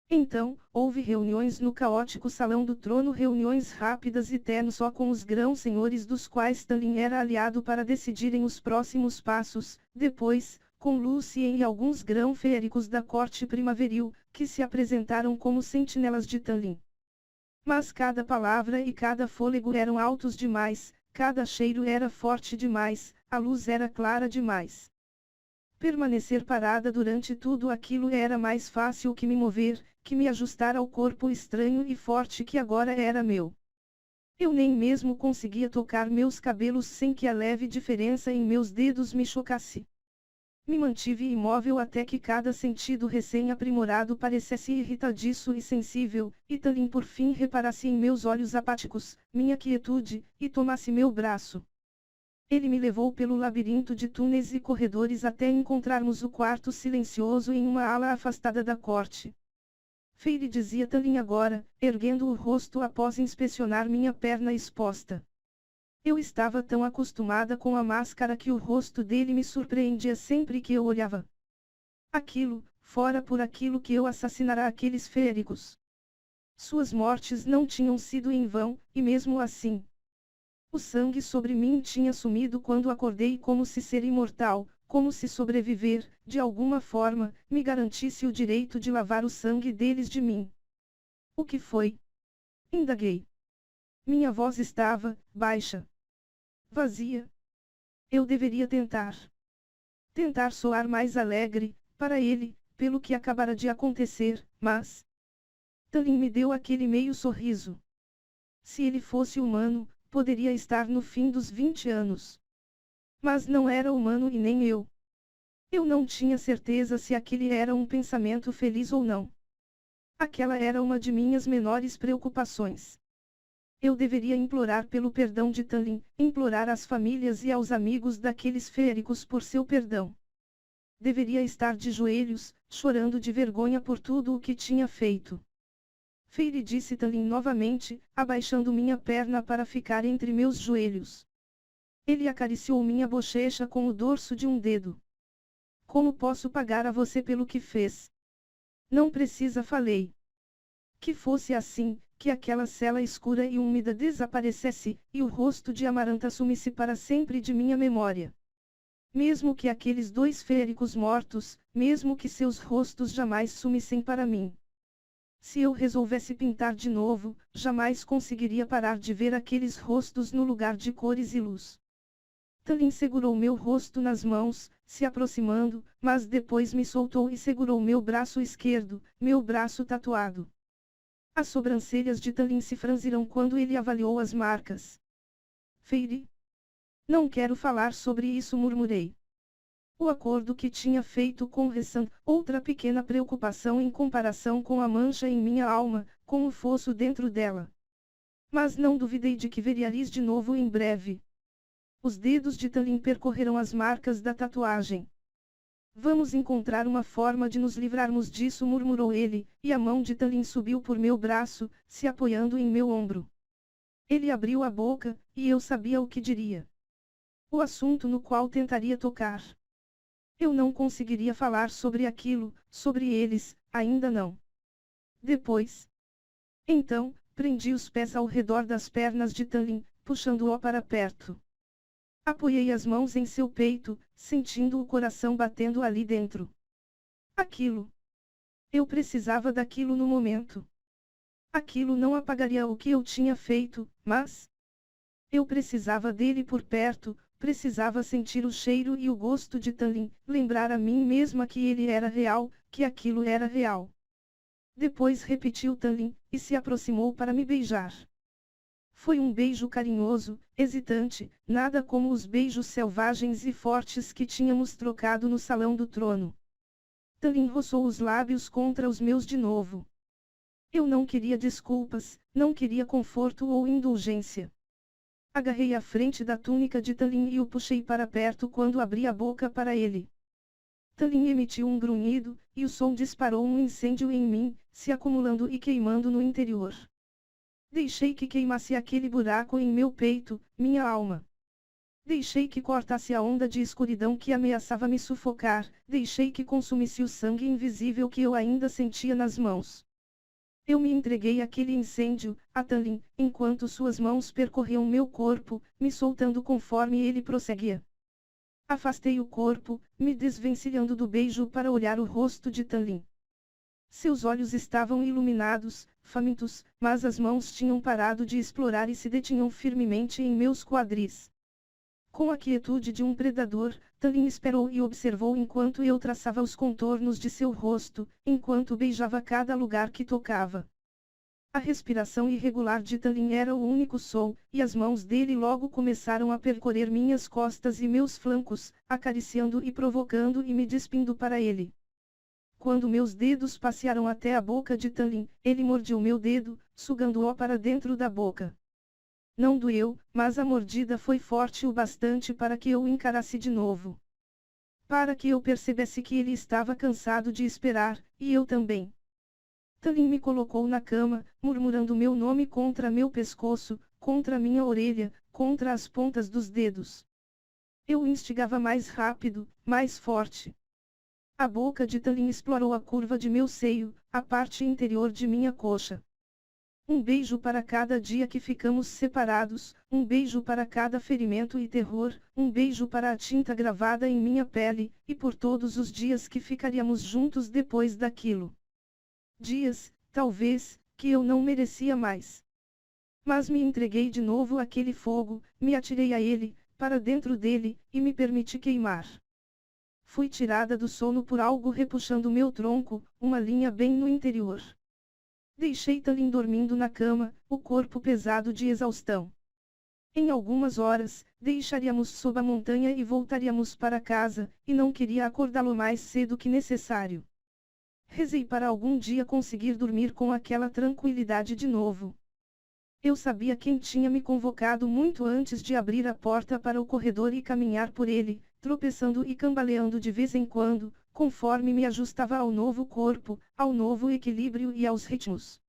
Então, houve reuniões no caótico salão do trono, reuniões rápidas e ternas só com os grão-senhores dos quais Tanlin era aliado para decidirem os próximos passos, depois, com Lucien e alguns grão-feéricos da corte primaveril, que se apresentaram como sentinelas de Tanlin. Mas cada palavra e cada fôlego eram altos demais, cada cheiro era forte demais, a luz era clara demais. Permanecer parada durante tudo aquilo era mais fácil que me mover, que me ajustar ao corpo estranho e forte que agora era meu. Eu nem mesmo conseguia tocar meus cabelos sem que a leve diferença em meus dedos me chocasse. Me mantive imóvel até que cada sentido recém-aprimorado parecesse irritadiço e sensível, e Tanlin por fim reparasse em meus olhos apáticos, minha quietude, e tomasse meu braço. Ele me levou pelo labirinto de túneis e corredores até encontrarmos o quarto silencioso em uma ala afastada da corte. Feire, dizia Tanlin agora, erguendo o rosto após inspecionar minha perna exposta. Eu estava tão acostumada com a máscara que o rosto dele me surpreendia sempre que eu olhava. Aquilo, fora por aquilo que eu assassinara aqueles feéricos. Suas mortes não tinham sido em vão, e mesmo assim, o sangue sobre mim tinha sumido quando acordei, como se ser imortal, como se sobreviver, de alguma forma, me garantisse o direito de lavar o sangue deles de mim. O que foi? Indaguei. Minha voz estava baixa. Vazia. Eu deveria tentar. Tentar soar mais alegre, para ele, pelo que acabara de acontecer, mas... Tanlin me deu aquele meio sorriso. Se ele fosse humano, poderia estar no fim dos 20 anos. Mas não era humano e nem eu. Eu não tinha certeza se aquele era um pensamento feliz ou não. Aquela era uma de minhas menores preocupações. Eu deveria implorar pelo perdão de Tanlin, implorar às famílias e aos amigos daqueles feéricos por seu perdão. Deveria estar de joelhos, chorando de vergonha por tudo o que tinha feito. Feire, disse Tanlin novamente, abaixando minha perna para ficar entre meus joelhos. Ele acariciou minha bochecha com o dorso de um dedo. Como posso pagar a você pelo que fez? Não precisa, falei. Que fosse assim, que aquela cela escura e úmida desaparecesse, e o rosto de Amaranta sumisse para sempre de minha memória. Mesmo que aqueles dois feéricos mortos, mesmo que seus rostos jamais sumissem para mim. Se eu resolvesse pintar de novo, jamais conseguiria parar de ver aqueles rostos no lugar de cores e luz. Tanlin segurou meu rosto nas mãos, se aproximando, mas depois me soltou e segurou meu braço esquerdo, meu braço tatuado. As sobrancelhas de Tanlin se franziram quando ele avaliou as marcas. Feire? Não quero falar sobre isso, murmurei. O acordo que tinha feito com Rezan, outra pequena preocupação em comparação com a mancha em minha alma, com o fosso dentro dela. Mas não duvidei de que veriaris de novo em breve. Os dedos de Tanlin percorreram as marcas da tatuagem. Vamos encontrar uma forma de nos livrarmos disso, murmurou ele, e a mão de Tanlin subiu por meu braço, se apoiando em meu ombro. Ele abriu a boca, e eu sabia o que diria. O assunto no qual tentaria tocar. Eu não conseguiria falar sobre aquilo, sobre eles, ainda não. Depois. Então, prendi os pés ao redor das pernas de Tanlin, puxando-o para perto. Apoiei as mãos em seu peito, sentindo o coração batendo ali dentro. Aquilo. Eu precisava daquilo no momento. Aquilo não apagaria o que eu tinha feito, mas eu precisava dele por perto, precisava sentir o cheiro e o gosto de Tanlin, lembrar a mim mesma que ele era real, que aquilo era real. Depois repetiu Tanlin, e se aproximou para me beijar. Foi um beijo carinhoso, hesitante, nada como os beijos selvagens e fortes que tínhamos trocado no salão do trono. Tanlin roçou os lábios contra os meus de novo. Eu não queria desculpas, não queria conforto ou indulgência. Agarrei a frente da túnica de Tanlin e o puxei para perto quando abri a boca para ele. Tanlin emitiu um grunhido, e o som disparou um incêndio em mim, se acumulando e queimando no interior. Deixei que queimasse aquele buraco em meu peito, minha alma. Deixei que cortasse a onda de escuridão que ameaçava me sufocar, deixei que consumisse o sangue invisível que eu ainda sentia nas mãos. Eu me entreguei àquele incêndio, a Tanlin, enquanto suas mãos percorriam meu corpo, me soltando conforme ele prosseguia. Afastei o corpo, me desvencilhando do beijo para olhar o rosto de Tanlin. Seus olhos estavam iluminados, famintos, mas as mãos tinham parado de explorar e se detinham firmemente em meus quadris. Com a quietude de um predador, Tanlin esperou e observou enquanto eu traçava os contornos de seu rosto, enquanto beijava cada lugar que tocava. A respiração irregular de Tanlin era o único som, e as mãos dele logo começaram a percorrer minhas costas e meus flancos, acariciando e provocando e me despindo para ele. Quando meus dedos passearam até a boca de Tanlin, ele mordiu meu dedo, sugando-o para dentro da boca. Não doeu, mas a mordida foi forte o bastante para que eu o encarasse de novo. Para que eu percebesse que ele estava cansado de esperar, e eu também. Tanlin me colocou na cama, murmurando meu nome contra meu pescoço, contra minha orelha, contra as pontas dos dedos. Eu o instigava mais rápido, mais forte. A boca de Tanlin explorou a curva de meu seio, a parte interior de minha coxa. Um beijo para cada dia que ficamos separados, um beijo para cada ferimento e terror, um beijo para a tinta gravada em minha pele, e por todos os dias que ficaríamos juntos depois daquilo. Dias, talvez, que eu não merecia mais. Mas me entreguei de novo àquele fogo, me atirei a ele, para dentro dele, e me permiti queimar. Fui tirada do sono por algo repuxando meu tronco, uma linha bem no interior. Deixei Tanlin dormindo na cama, o corpo pesado de exaustão. Em algumas horas, deixaríamos sob a montanha e voltaríamos para casa, e não queria acordá-lo mais cedo que necessário. Rezei para algum dia conseguir dormir com aquela tranquilidade de novo. Eu sabia quem tinha me convocado muito antes de abrir a porta para o corredor e caminhar por ele, tropeçando e cambaleando de vez em quando, conforme me ajustava ao novo corpo, ao novo equilíbrio e aos ritmos.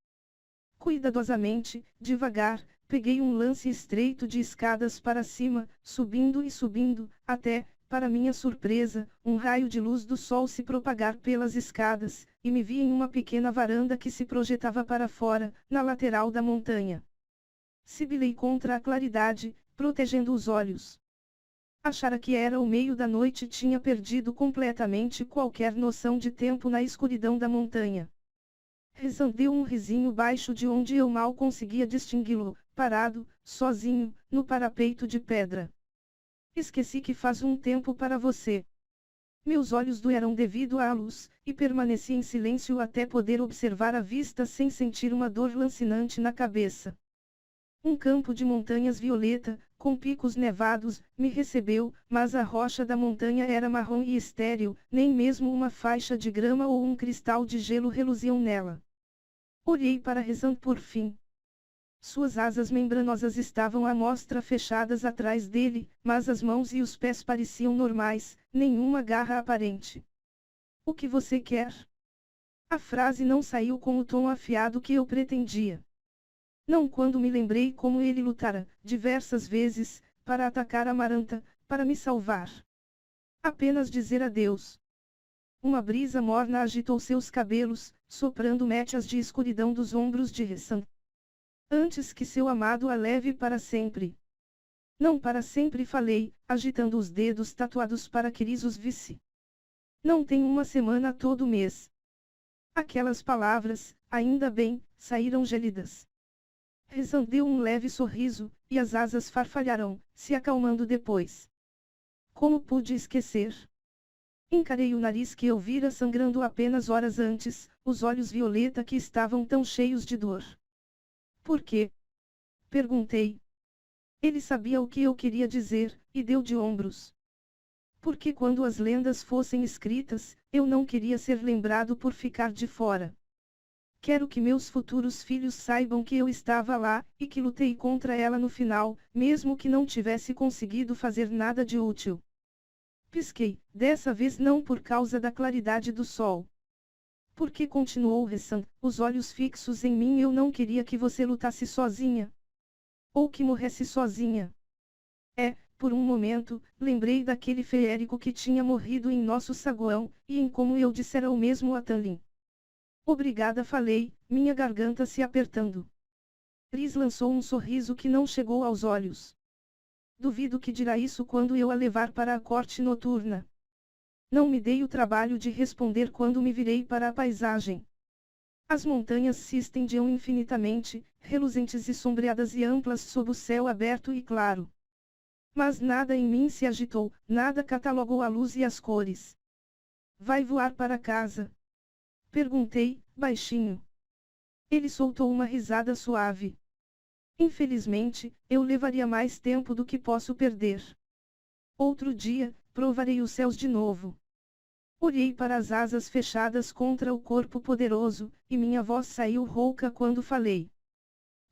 Cuidadosamente, devagar, peguei um lance estreito de escadas para cima, subindo e subindo, até, para minha surpresa, um raio de luz do sol se propagar pelas escadas, e me vi em uma pequena varanda que se projetava para fora, na lateral da montanha. Sibilei contra a claridade, protegendo os olhos. Achara que era o meio da noite e tinha perdido completamente qualquer noção de tempo na escuridão da montanha. Rezan deu um risinho baixo de onde eu mal conseguia distingui-lo, parado, sozinho, no parapeito de pedra. Esqueci que faz um tempo para você. Meus olhos doeram devido à luz, e permaneci em silêncio até poder observar a vista sem sentir uma dor lancinante na cabeça. Um campo de montanhas violeta, com picos nevados, me recebeu, mas a rocha da montanha era marrom e estéril, nem mesmo uma faixa de grama ou um cristal de gelo reluziam nela. Olhei para Rezan por fim. Suas asas membranosas estavam à mostra fechadas atrás dele, mas as mãos e os pés pareciam normais, nenhuma garra aparente. O que você quer? A frase não saiu com o tom afiado que eu pretendia. Não quando me lembrei como ele lutara, diversas vezes, para atacar Amaranta, para me salvar. Apenas dizer adeus. Uma brisa morna agitou seus cabelos, soprando mechas de escuridão dos ombros de Rezan. Antes que seu amado a leve para sempre. Não para sempre, falei, agitando os dedos tatuados para que Risos visse. Não tem uma semana todo mês. Aquelas palavras, ainda bem, saíram gélidas. Rezan deu um leve sorriso, e as asas farfalharam, se acalmando depois. Como pude esquecer? Encarei o nariz que eu vira sangrando apenas horas antes, os olhos violeta que estavam tão cheios de dor. Por quê? Perguntei. Ele sabia o que eu queria dizer, e deu de ombros. Porque quando as lendas fossem escritas, eu não queria ser lembrado por ficar de fora. Quero que meus futuros filhos saibam que eu estava lá, e que lutei contra ela no final, mesmo que não tivesse conseguido fazer nada de útil. Pisquei, dessa vez não por causa da claridade do sol. Porque continuou Ressan, os olhos fixos em mim, eu não queria que você lutasse sozinha. Ou que morresse sozinha. Por um momento, lembrei daquele feérico que tinha morrido em nosso saguão, e em como eu dissera o mesmo a Tanlin. Obrigada, falei, minha garganta se apertando. Tris lançou um sorriso que não chegou aos olhos. Duvido que dirá isso quando eu a levar para a corte noturna. Não me dei o trabalho de responder quando me virei para a paisagem. As montanhas se estendiam infinitamente, reluzentes e sombreadas e amplas sob o céu aberto e claro. Mas nada em mim se agitou, nada catalogou a luz e as cores. Vai voar para casa? Perguntei, baixinho. Ele soltou uma risada suave. Infelizmente, eu levaria mais tempo do que posso perder. Outro dia, provarei os céus de novo. Olhei para as asas fechadas contra o corpo poderoso, e minha voz saiu rouca quando falei.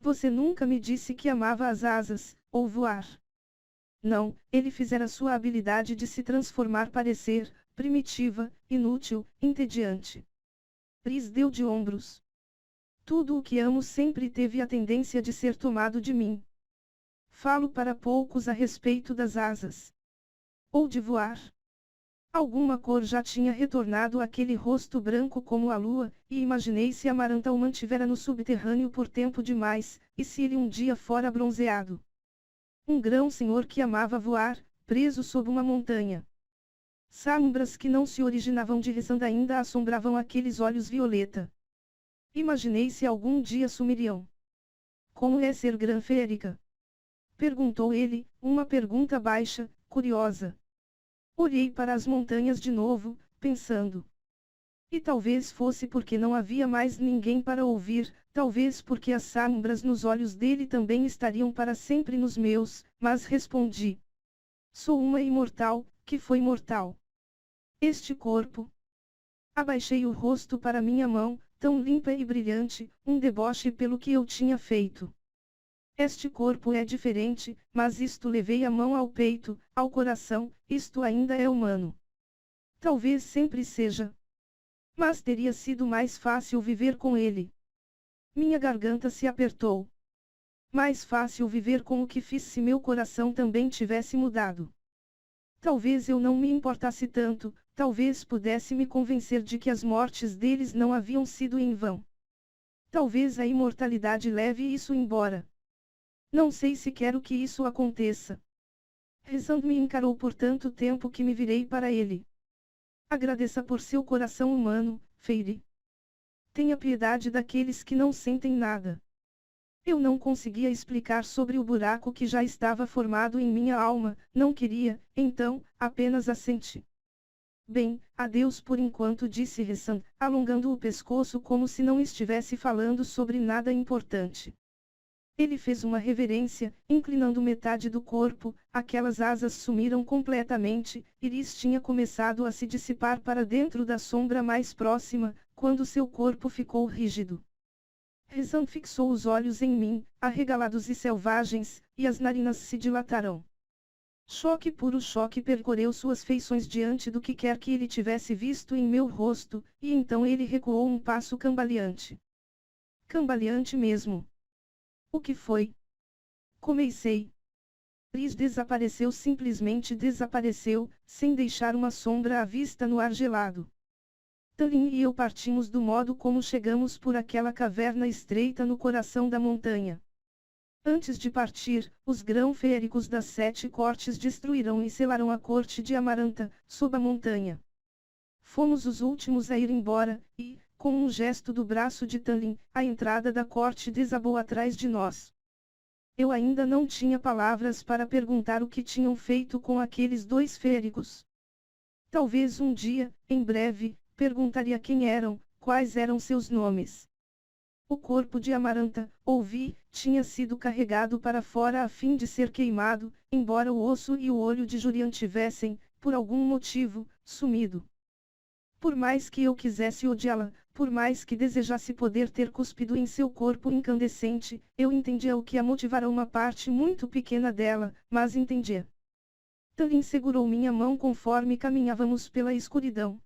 Você nunca me disse que amava as asas, ou voar. Não, ele fizera sua habilidade de se transformar parecer primitiva, inútil, entediante. Tris deu de ombros. Tudo o que amo sempre teve a tendência de ser tomado de mim. Falo para poucos a respeito das asas. Ou de voar. Alguma cor já tinha retornado àquele rosto branco como a lua, e imaginei se Amaranta o mantivera no subterrâneo por tempo demais, e se ele um dia fora bronzeado. Um grão-senhor que amava voar, preso sob uma montanha. Sombras que não se originavam de Resand ainda assombravam aqueles olhos violeta. Imaginei se algum dia sumiriam. Como é ser Granférica? Perguntou ele, uma pergunta baixa, curiosa. Olhei para as montanhas de novo, pensando. E talvez fosse porque não havia mais ninguém para ouvir, talvez porque as sombras nos olhos dele também estariam para sempre nos meus, mas respondi. Sou uma imortal, que foi mortal. Este corpo. Abaixei o rosto para minha mão, tão limpa e brilhante, um deboche pelo que eu tinha feito. Este corpo é diferente, mas isto levei a mão ao peito, ao coração, isto ainda é humano. Talvez sempre seja. Mas teria sido mais fácil viver com ele. Minha garganta se apertou. Mais fácil viver com o que fiz se meu coração também tivesse mudado. Talvez eu não me importasse tanto, talvez pudesse me convencer de que as mortes deles não haviam sido em vão. Talvez a imortalidade leve isso embora. Não sei se quero que isso aconteça. Resand me encarou por tanto tempo que me virei para ele. Agradeça por seu coração humano, Feire. Tenha piedade daqueles que não sentem nada. Eu não conseguia explicar sobre o buraco que já estava formado em minha alma, não queria, então, apenas assenti. Bem, adeus por enquanto, disse Resand, alongando o pescoço como se não estivesse falando sobre nada importante. Ele fez uma reverência, inclinando metade do corpo, aquelas asas sumiram completamente, Iris tinha começado a se dissipar para dentro da sombra mais próxima, quando seu corpo ficou rígido. Resand fixou os olhos em mim, arregalados e selvagens, e as narinas se dilataram. Choque puro choque percorreu suas feições diante do que quer que ele tivesse visto em meu rosto, e então ele recuou um passo cambaleante. Cambaleante mesmo. O que foi? Comecei. Tris desapareceu, simplesmente desapareceu, sem deixar uma sombra à vista no ar gelado. Tanlin e eu partimos do modo como chegamos por aquela caverna estreita no coração da montanha. Antes de partir, os grão-féricos das 7 cortes destruíram e selaram a corte de Amaranta, sob a montanha. Fomos os últimos a ir embora, e, Com um gesto do braço de Tanlin, a entrada da corte desabou atrás de nós. Eu ainda não tinha palavras para perguntar o que tinham feito com aqueles dois férigos. Talvez um dia, em breve, perguntaria quem eram, quais eram seus nomes. O corpo de Amaranta, ouvi, tinha sido carregado para fora a fim de ser queimado, embora o osso e o olho de Jurian tivessem, por algum motivo, sumido. Por mais que eu quisesse odiá-la, por mais que desejasse poder ter cuspido em seu corpo incandescente, eu entendia o que a motivara uma parte muito pequena dela, mas entendia. Tanlin segurou minha mão conforme caminhávamos pela escuridão.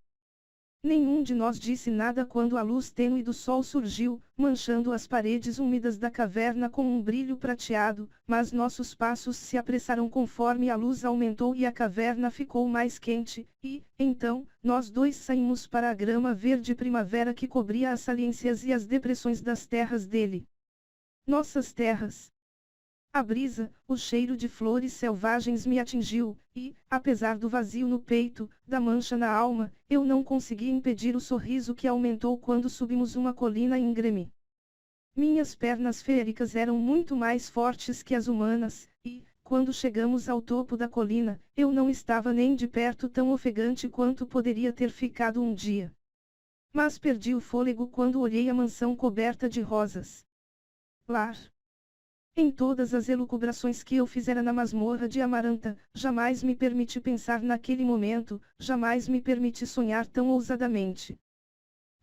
Nenhum de nós disse nada quando a luz tênue do sol surgiu, manchando as paredes úmidas da caverna com um brilho prateado, mas nossos passos se apressaram conforme a luz aumentou e a caverna ficou mais quente, e, então, nós dois saímos para a grama verde primavera que cobria as saliências e as depressões das terras dele. Nossas terras. A brisa, o cheiro de flores selvagens me atingiu, e, apesar do vazio no peito, da mancha na alma, eu não consegui impedir o sorriso que aumentou quando subimos uma colina íngreme. Minhas pernas féricas eram muito mais fortes que as humanas, e, quando chegamos ao topo da colina, eu não estava nem de perto tão ofegante quanto poderia ter ficado um dia. Mas perdi o fôlego quando olhei a mansão coberta de rosas. Lar. Em todas as elucubrações que eu fizera na masmorra de Amaranta, jamais me permiti pensar naquele momento, jamais me permiti sonhar tão ousadamente.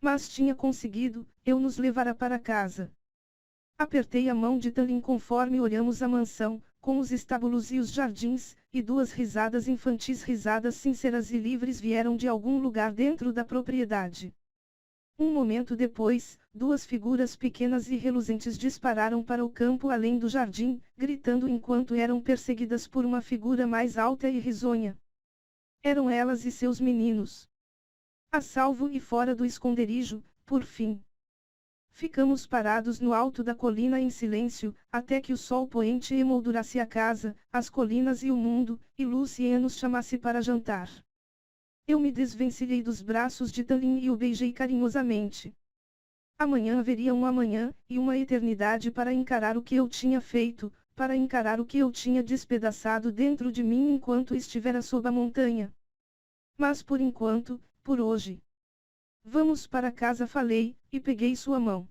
Mas tinha conseguido, eu nos levara para casa. Apertei a mão de Tanlin conforme olhamos a mansão, com os estábulos e os jardins, e duas risadas infantis, risadas sinceras e livres vieram de algum lugar dentro da propriedade. Um momento depois, duas figuras pequenas e reluzentes dispararam para o campo além do jardim, gritando enquanto eram perseguidas por uma figura mais alta e risonha. Eram elas e seus meninos. A salvo e fora do esconderijo, por fim. Ficamos parados no alto da colina em silêncio, até que o sol poente emoldurasse a casa, as colinas e o mundo, e Lucien nos chamasse para jantar. Eu me desvencilhei dos braços de Tanlin e o beijei carinhosamente. Amanhã haveria um amanhã, e uma eternidade para encarar o que eu tinha feito, para encarar o que eu tinha despedaçado dentro de mim enquanto estivera sob a montanha. Mas por enquanto, por hoje. Vamos para casa, falei, e peguei sua mão.